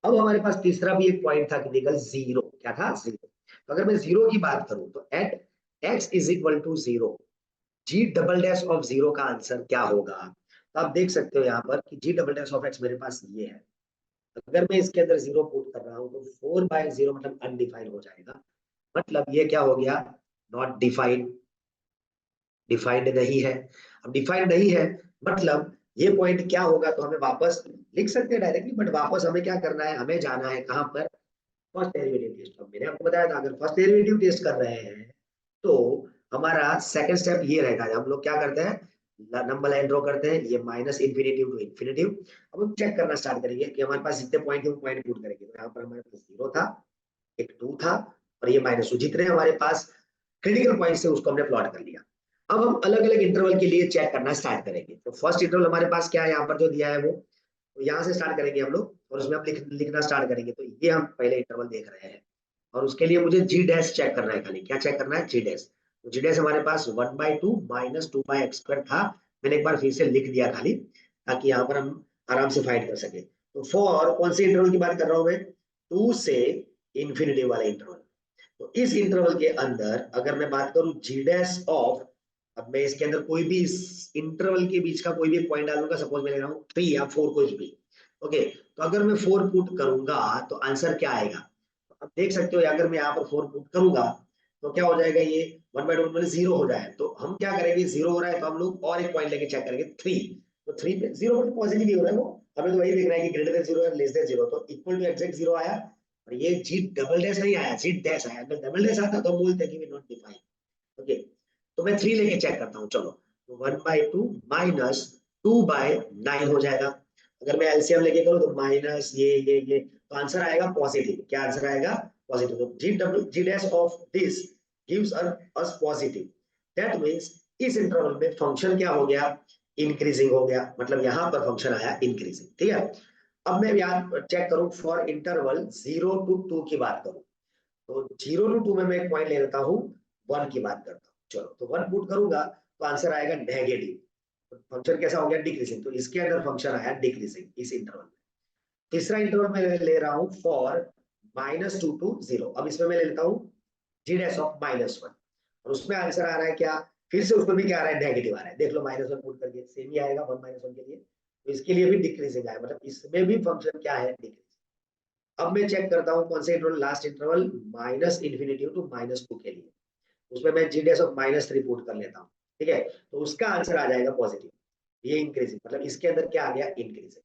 अब हमारे पास तीसरा भी एक पॉइंट था क्रिटिकल, जीरो। क्या था, जीरो। तो अगर मैं जीरो की बात करूं तो at x is equal to 0, g∬s of 0 का आंसर क्या होगा। तो आप देख सकते हो यहाँ पर कि g∬s ऑफ x मेरे पास ये है। अगर मैं इसके अंदर 0 पुट कर रहा हूँ तो 4/0 मतलब अनडिफाइंड हो जाएगा। मतलब ये क्या हो गया, नॉट डिफाइंड, डिफाइंड नहीं है। अब डिफाइंड नहीं है मतलब ये पॉइंट क्या होगा, तो हमें वापस लिख सकते हैं डायरेक्टली, बट वापस हमें क्या करना है, हमें जाना है कहां पर, फर्स्ट डेरिवेटिव टेस्ट। अब मैंने आपको बताया था अगर फर्स्ट डेरिवेटिव टेस्ट कर रहे हैं तो हमारा सेकंड स्टेप ये रहेगा, हम लोग क्या करते हैं, नंबर लाइन ड्रॉ करते हैं, ये माइनस इन्फिनेटिव टू इन्फिनेटिव। अब हम चेक करना स्टार्ट करेंगे कि हमारे पास जितने पॉइंट है वो पॉइंट पुट करेंगे। तो यहाँ पर हमारे पास 0 था, एक 2 था, और ये -2, जितने हमारे पास क्रिटिकल पॉइंट्स है उसको हमने प्लॉट कर लिया। अब हम अलग अलग इंटरवल के लिए चेक करना स्टार्ट करेंगे। तो फर्स्ट इंटरवल हमारे पास क्या है, यहाँ पर जो दिया है वो, तो यहाँ से स्टार्ट करेंगे हम लोग, और उसमें हम लिखना स्टार्ट करेंगे। तो ये हम पहले इंटरवल देख रहे हैं, और उसके लिए मुझे जी डैश चेक करना है, खाली क्या चेक करना है, जी डैश। तो जी डैश हमारे पास 1/2 -2/x² था। मैंने एक बार फिर से लिख दिया खाली, ताकि यहाँ पर हम आराम से फाइंड कर सके। तो फॉर कौन से इंटरवल की बात कर रहा हूँ मैं, 2 से इंफिनिटी वाला इंटरवल। तो इस इंटरवल के अंदर अगर मैं बात करूं जी डैश ऑफ, अब मैं इसके अंदर कोई भी इस इंटरवल के बीच का कोई भी पॉइंट डालूंगा, सपोज मैं ले रहा हूं 3 या 4 कुछ भी। ओके, तो अगर मैं 4 पुट करूंगा तो आंसर क्या आएगा, अब देख सकते हो अगर मैं यहाँ पर 4 पुट करूंगा तो क्या हो जाएगा, ये 1/2 मतलब 0 हो जाए। तो हम क्या करेंगे, 0 हो रहा है तो हम लोग और एक पॉइंट लेके चेक करेंगे 3। तो 3 पे 0 मतलब पॉजिटिव ही हो रहा है वो, हमें तो वही देखना है कि ग्रेटर देन 0 है लेस देन 0। तो इक्वल टू एग्जैक्ट 0 आया, और ये जी डबल डैश नहीं आया, जी डैश आया। अगर डबल डैश आता तो हम बोलते हैं कि वी नॉट डिफाइन। ओके, तो मैं 3 लेके चेक करता हूँ, चलो। तो 1/2 -2/9 हो जाएगा। अगर मैं एलसीएम लेके करूँ तो माइनस ये, तो आंसर आएगा पॉजिटिव। क्या आंसर आएगा, पॉजिटिव। तो G dash of this gives us positive. That means इस इंटरवल में फंक्शन क्या हो गया, इंक्रीजिंग हो गया, मतलब यहां पर फंक्शन आया इंक्रीजिंग। ठीक है, अब मैं यहाँ चेक करूं फॉर इंटरवल 0 to 2 की बात करूं, तो 0 to 2 में मैं एक पॉइंट ले लेता हूं, 1 की बात करता हूं। चलो, तो 1 पुट करूंगा तो आंसर आएगा नेगेटिव। फंक्शन कैसा हो गया, डिक्रीजिंग। तो इसके अंदर फंक्शन आया डिक्रीजिंग इस इंटरवल में। तीसरा इंटरवल में ले रहा हूं फॉर -2 to 0। अब इसमें मैं ले लेता हूं जी डैश ऑफ -1, और उसमें आंसर आ रहा है क्या, फिर से उसमें भी क्या आ रहा है, नेगेटिव आ रहा है। देख लो -1 पुट करके सेम ही आएगा 1 -1 के लिए। तो इसके लिए भी डिक्रीजिंग आया, मतलब इसमें भी फंक्शन क्या है, डिक्रीजिंग। अब मैं चेक करता हूं कौन से interval, last interval -infinity to -2 के लिए। उसमें मैं जी डैश ऑफ -3 पुट कर लेता हूँ। ठीक है, तो उसका आंसर आ जाएगा पॉजिटिव। ये इंक्रीजिंग, मतलब इसके अंदर क्या आ गया, इंक्रीजिंग।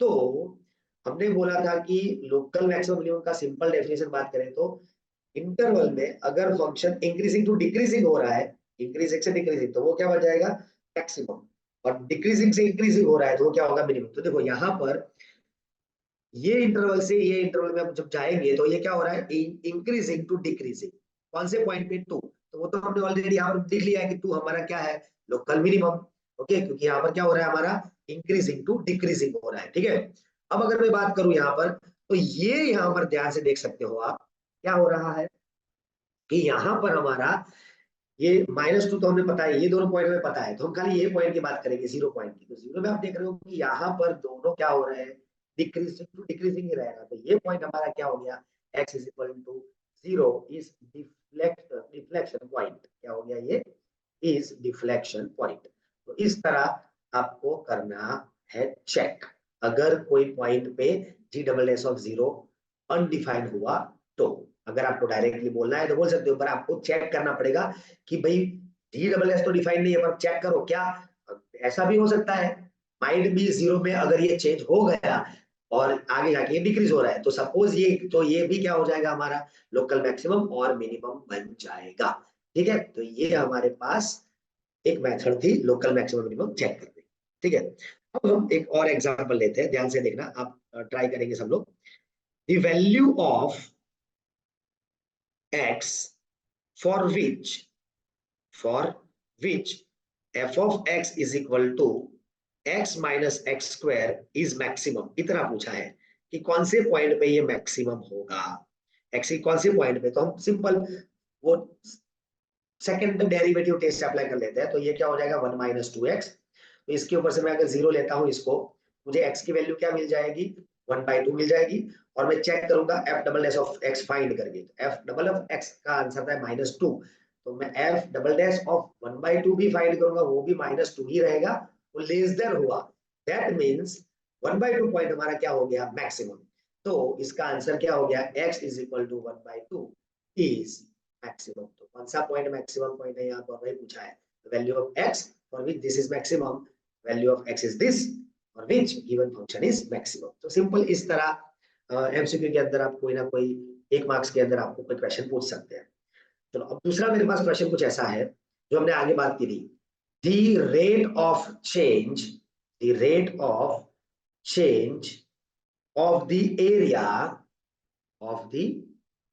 तो हमने बोला था कि लोकल मैक्सिमम मिनिमम का सिंपल डेफिनेशन बात करें तो इंटरवल में अगर फंक्शन इंक्रीजिंग टू डिक्रीजिंग हो रहा है, इंक्रीजिंग से डिक्रीजिंग, तो वो क्या बन जाएगा, मैक्सिमम। और डिक्रीजिंग से इंक्रीजिंग हो रहा है तो वो क्या होगा, मिनिमम। तो देखो यहाँ पर ये इंटरवल से ये इंटरवल में हम जब जाएंगे तो ये क्या हो रहा है, इंक्रीजिंग टू डिक्रीजिंग। कौन से पॉइंट पे, 2। तो वो तो हमने ऑलरेडी यहाँ पर लिख लिया है कि 2 हमारा क्या है, लोकल मिनिमम। ओके, क्योंकि यहाँ पर क्या हो रहा है, हमारा इंक्रीजिंग टू डिक्रीजिंग हो रहा है। ठीक है, अब अगर मैं बात करूं यहाँ पर, तो ये यहाँ पर ध्यान से देख सकते हो आप, क्या हो रहा है कि यहाँ पर हमारा ये -2 तो हमें पता है, ये दोनों पॉइंट हमें पता है, तो हम खाली ये पॉइंट की बात करेंगे, 0 पॉइंट की। तो 0 में आप देख रहे हो कि यहाँ पर दोनों क्या हो रहे हैं, डिक्रीजिंग टू डिक्रीजिंग ही रहेगा। तो ये पॉइंट हमारा क्या हो गया, x is equal to 0 is inflection point. क्या हो गया, ये इज डिफ्लेक्शन पॉइंट। तो इस तरह आपको करना है चेक। अगर कोई पॉइंट पे जी डबल एस ऑफ 0 अनडिफाइंड हुआ तो अगर आपको डायरेक्टली बोलना है तो बोल सकते हो, पर आपको चेक करना पड़ेगा कि भाई जी डबल एस तो डिफाइंड नहीं है, पर चेक करो क्या ऐसा भी हो सकता है माइंड भी 0 में अगर ये चेंज हो गया और आगे जाके ये डिक्रीज हो रहा है, तो सपोज ये भी क्या हो जाएगा, हमारा लोकल मैक्सिमम और मिनिमम बन जाएगा। ठीक है, तो ये हमारे पास एक मेथड थी लोकल मैक्सिमम मिनिमम चेक करने। ठीक है, अब हम एक और एग्जांपल लेते हैं, ध्यान से देखना, आप ट्राई करेंगे सब लोग। The value of x for which f of x is equal to x minus x square is maximum, इतना पूछा है कि कौन से पॉइंट पे ये मैक्सिमम होगा। x की कौन से पॉइंट पे, तो हम सिंपल वो सेकंड डेरिवेटिव टेस्ट अप्लाई कर लेते हैं। तो ये क्या हो जाएगा, 1 माइनस 2x। तो इसके ऊपर से मैं अगर 0 लेता हूं इसको, मुझे x की वैल्यू क्या मिल जाएगी, 1/2 मिल जाएगी। और मैं चेक करूंगा f double dash of x find करके, तो f डबल ऑफ x का आंसर था -2। तो मैं f डबल डैश ऑफ 1/2 भी फाइंड करूंगा, वो भी -2 ही रहेगा, वो लेस देन हुआ। दैट मींस 1/2 पॉइंट हमारा क्या हो गया, मैक्सिमम। तो इसका आंसर क्या हो गया, x is equal to 1/2 is maximum. तो कौन सा पॉइंट मैक्सिमम पॉइंट है, यहाँ पर वही पूछा है। Value of x for which this is maximum, value of x is this for which given function is maximum. तो सिंपल इस तरह एमसीक्यू के अंदर आप कोई ना कोई 1 मार्क्स के अंदर आपको कोई क्वेश्चन पूछ सकते हैं। चलो अब दूसरा मेरे पास क्वेश्चन कुछ ऐसा है जो हमने आगे बात की थी। The rate of change, the rate of change of the area of the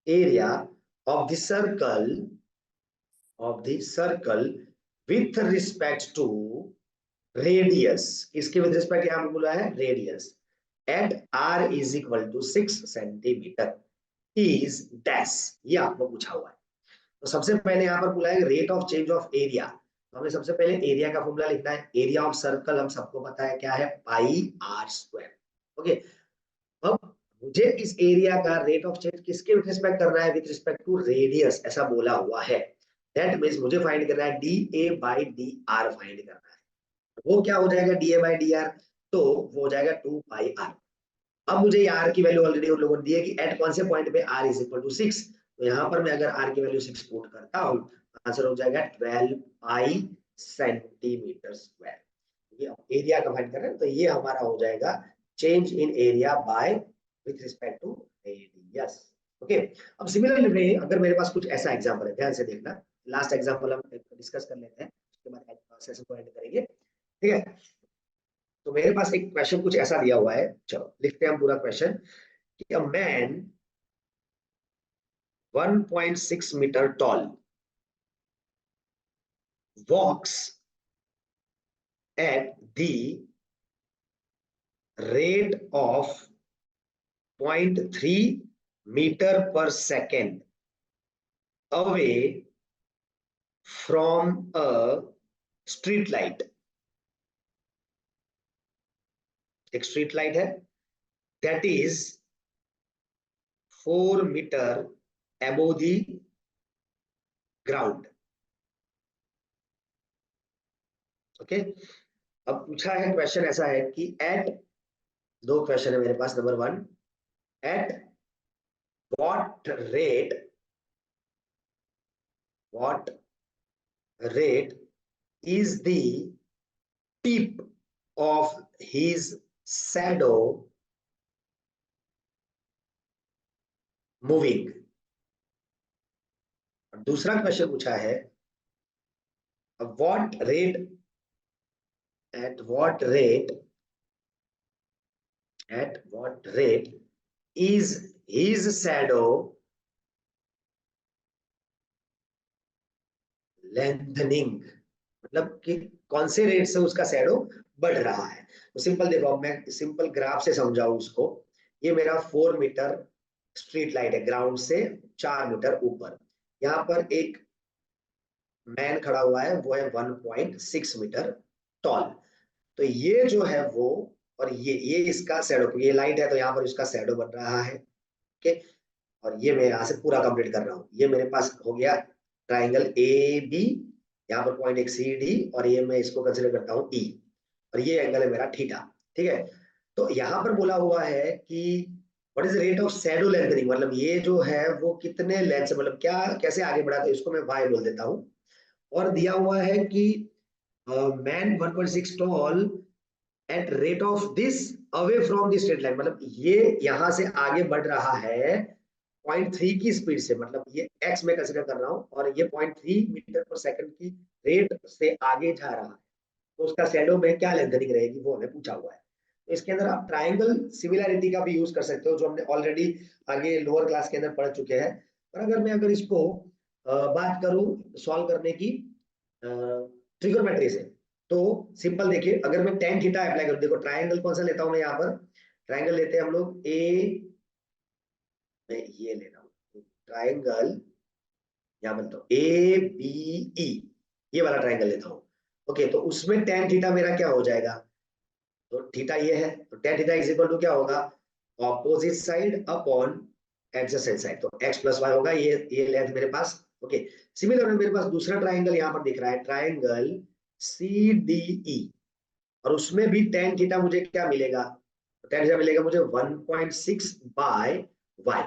area of the circle with respect to radius, इसके with respect यहां पे बोला है radius at r is equal to 6 centimetre is dash, ये आपको पूछा हुआ है। तो सबसे पहले यहाँ पर बोला है rate of change of area. तो हमें सबसे पहले एरिया का फॉर्मूला लिखना है। एरिया ऑफ सर्कल हम सबको पता है क्या है, पाई आर स्क्वायर। ओके, अब मुझे इस एरिया का रेट ऑफ चेंज किसके विथ रिस्पेक्ट करना है, विथ रिस्पेक्ट टू रेडियस, ऐसा बोला हुआ है। दैट मींस मुझे फाइंड करना है D A by D R find करना है। वो क्या हो जाएगा D A by D R, तो वो हो जाएगा 2 पाई आर। अब मुझे आर की वैल्यू ऑलरेडी उन लोगों ने दी है कि एट कौन से पॉइंट पे आर इज इक्वल टू 6। तो यहाँ पर मैं अगर आर की वैल्यू 6 पुट करता हूँ, आंसर हो जाएगा 12 पाई सेंटीमीटर स्क्वायर। ये एरिया का फाइंड कर रहे हैं, तो ये हमारा हो जाएगा change in area by with respect to radius. Okay, अब सिमिलरली वे अगर मेरे पास कुछ ऐसा एग्जांपल है, ध्यान से देखना, लास्ट एग्जांपल हम डिस्कस कर लेते हैं, उसके बाद सेशन को एंड करेंगे। ठीक है, तो मेरे पास एक क्वेश्चन कुछ ऐसा दिया हुआ है, चलो लिखते हैं हम पूरा क्वेश्चन कि a man 1.6 metre tall walks at the rate of 0.3 meter per second away from a street light। एक स्ट्रीट लाइट है, that is 4 meter above the ground। Okay, अब पूछा है क्वेश्चन ऐसा है कि एट, दो क्वेश्चन है मेरे पास। Number 1, at what rate is the tip of his shadow moving। दूसरा क्वेश्चन पूछा है what rate at what rate is his shadow lengthening, मतलब कि कौन से रेट से उसका शैडो बढ़ रहा है। तो सिंपल देखो, मैं सिंपल ग्राफ से समझाऊं उसको। ये मेरा 4 मीटर स्ट्रीट लाइट है, ग्राउंड से 4 मीटर ऊपर। यहाँ पर एक मैन खड़ा हुआ है, वो है 1.6 मीटर टॉल। तो ये जो है वो और ये इसका शैडो, ये लाइट है तो यहाँ पर इसका शैडो बन रहा है। ओके, और ये मैं यहाँ से पूरा कंप्लीट कर रहा हूँ। ये मेरे पास हो गया ट्राइंगल ए बी, यहाँ पर पॉइंट एक सी डी, और ये मैं इसको कंसिडर करता हूँ ई, और ये एंगल है मेरा थीटा। ठीक है, तो यहाँ पर बोला हुआ है कि what is rate of shadow lengthening, मतलब ये जो है वो कितने लेंथ से, मतलब क्या कैसे आगे बढ़ा, तो इसको मैं वाई बोल देता हूँ। और दिया हुआ है कि man 1.6 tall at rate of this away from the straight line, मतलब ये यहाँ से आगे बढ़ रहा है 0.3 की स्पीड से, मतलब ये एक्स में कंसिडर कर रहा हूँ, और ये 0.3 मीटर पर सेकंड की रेट से आगे जा रहा है, तो उसका शैडो में क्या लेंथनिंग रहेगी वो हमें पूछा हुआ है। तो इसके अंदर आप ट्राइंगल सिमिलैरिटी का भी यूज कर सकते हो, जो हमने ऑलरेडी आगे लोअर क्लास के अंदर पढ़ चुके हैं। और अगर इसको बात करूं सॉल्व करने की ट्रिगोनोमेट्री से, तो सिंपल देखिए, अगर मैं टेन थीटा अप्लाई करूं, देखो ट्राइंगल कौन सा लेता हूं मैं यहाँ पर, ट्राइंगल लेते हैं हम लोग ए, मैं ये ले रहा हूँ ट्राइंगल, यहाँ बनता हूँ ए बी ई, ये वाला ट्राइंगल लेता हूँ। ओके, तो उसमें टेन थीटा मेरा क्या हो जाएगा, तो थीटा ये है, तो tan theta is equal to क्या होगा, opposite side upon adjacent side, तो एक्स प्लस वाई होगा, ये लेंथ मेरे पास। ओके, सिमिलर मेरे पास दूसरा ट्राइंगल यहाँ पर दिख रहा है, ट्राइंगल सी डी ई, और उसमें भी टेन थीटा मुझे क्या मिलेगा, टेन थीटा मिलेगा मुझे 1.6 बाय वाई।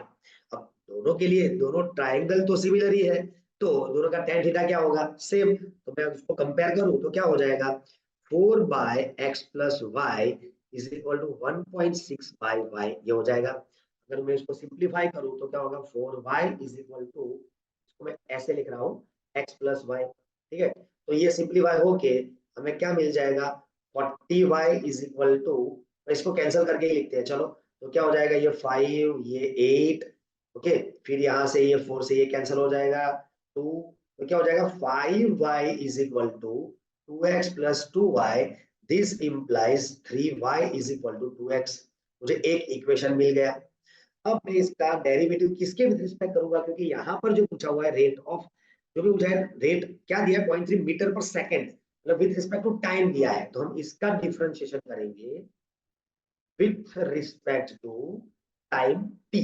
अब दोनों के लिए दोनों ट्राइंगल तो सिमिलर ही है, तो दोनों का टेन थीटा क्या होगा, सेम, तो मैं उसको कंपेयर करूं तो क्या हो जाएगा, 4 by x plus y is equal to 1.6 by y, ये हो जाएगा। अगर मैं इसको सिंप्लीफाई करूं तो क्या होगा, 4y इज इक्वल टू, इसको मैं ऐसे लिख रहा हूं, x प्लस वाई। ठीक है, तो ये सिंप्लीफाई होके हमें क्या मिल जाएगा, 40y इज इक्वल टू, इसको कैंसिल करके ही लिखते हैं चलो, तो क्या हो जाएगा, ये 5 ये 8, ओके, फिर यहाँ से ये 4 से ये कैंसिल हो जाएगा 2, तो क्या हो जाएगा 5y is equal to 2x plus 2y, this implies 3y is equal to 2x, मुझे एक इक्वेशन मिल गया। अब मैं इसका डेरिवेटिव किसके विद रिस्पेक्ट करूंगा, क्योंकि यहाँ पर जो पूछा हुआ है रेट ऑफ, जो भी पूछा है रेट क्या दिया है, 0.3 मीटर पर सेकंड, मतलब विद रिस्पेक्ट टू टाइम दिया है, तो हम इसका डिफरेंशिएशन करेंगे with respect to time t.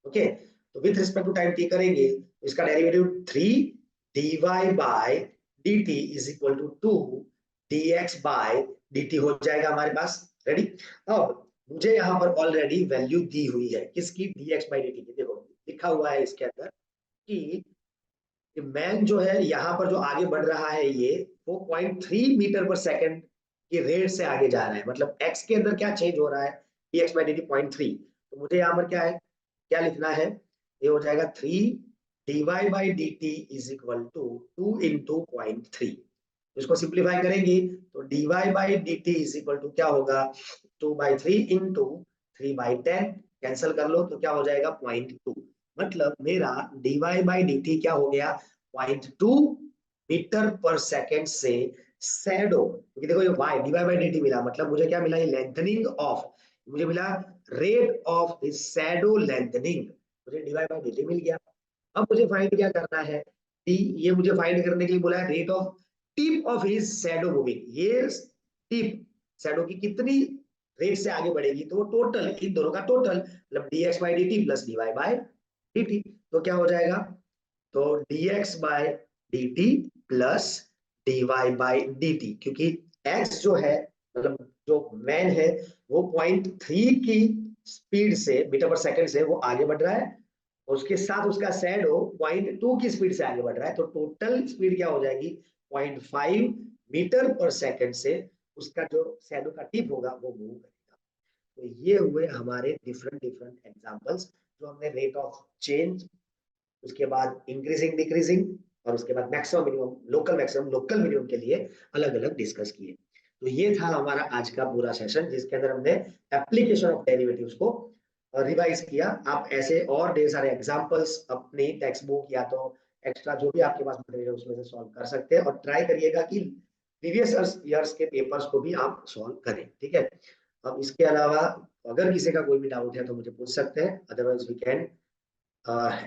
Okay, तो with respect to time t करेंगे तो इसका derivative 3 dy by dt is equal to 2 dx by dt हो जाएगा हमारे पास। रेडी, अब मुझे यहाँ पर ऑलरेडी वैल्यू दी हुई है किसकी, dx बाय dt की, देखो लिखा हुआ है इसके अंदर कि मैन जो है यहाँ पर जो आगे बढ़ रहा है ये, वो 0.3 मीटर पर सेकंड की रेट से आगे जा रहा है, मतलब x के अंदर क्या चेंज हो रहा है, dx बाई dt 0.3, तो मुझे यहाँ पर क्या है, क्या लिखना है, ये हो जाएगा 3 dy by dt is equal to 2 into 0.3, इसको सिंप्लीफाई करेंगे तो dy by dt is equal to क्या होगा, 2/3 इंटू 3/10, कैंसिल कर लो तो क्या हो जाएगा 0.2, मतलब मेरा dy बाई dt क्या हो गया, 0.2 मीटर पर सेकेंड से शैडो, क्योंकि देखो ये y dy बाई dt मिला, मतलब मुझे क्या मिला, ये लेंथनिंग ऑफ, मुझे मिला रेट ऑफ शैडो लेंथनिंग, मुझे dy बाई dt मिल गया। अब मुझे फाइंड क्या करना है, ये मुझे फाइंड करने के लिए बोला है rate of tip of his shadow moving, ये टिप शैडो की कितनी रेट से आगे बढ़ेगी, तो वो टोटल इन दोनों का टोटल, मतलब dx by dt plus dy by dt, तो क्या हो जाएगा, तो dx by dt plus dy by dt, क्योंकि x जो है, मतलब जो मैन है वो 0.3 की स्पीड से, मीटर पर सेकंड से वो आगे बढ़ रहा है, उसके साथ उसका शैडो 0.2 की स्पीड से आगे बढ़ रहा है, तो टोटल स्पीड क्या हो जाएगी 0.5 मीटर पर सेकंड से उसका जो शैडो का टिप होगा वो मूव करेगा। तो ये हुए हमारे डिफरेंट डिफरेंट एग्जांपल्स, जो हमने रेट ऑफ चेंज, उसके बाद इंक्रीजिंग डिक्रीजिंग, और उसके बाद maximum minimum, local maximum local minimum के लिए अलग अलग डिस्कस किए। तो ये था हमारा आज का पूरा सेशन, जिसके अंदर हमने एप्लीकेशन ऑफ डेरिवेटिव्स को रिवाइज किया। आप ऐसे और ढेर सारे एग्जांपल्स अपनी टेक्स्ट बुक या तो एक्स्ट्रा जो भी आपके पास मटेरियल है उसमें से सॉल्व कर सकते हैं, और ट्राई करिएगा कि प्रीवियस ईयर्स के पेपर्स को भी आप सॉल्व करें। ठीक है, अब इसके अलावा अगर किसी का कोई भी डाउट है तो मुझे पूछ सकते हैं, otherwise we can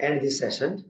end this session.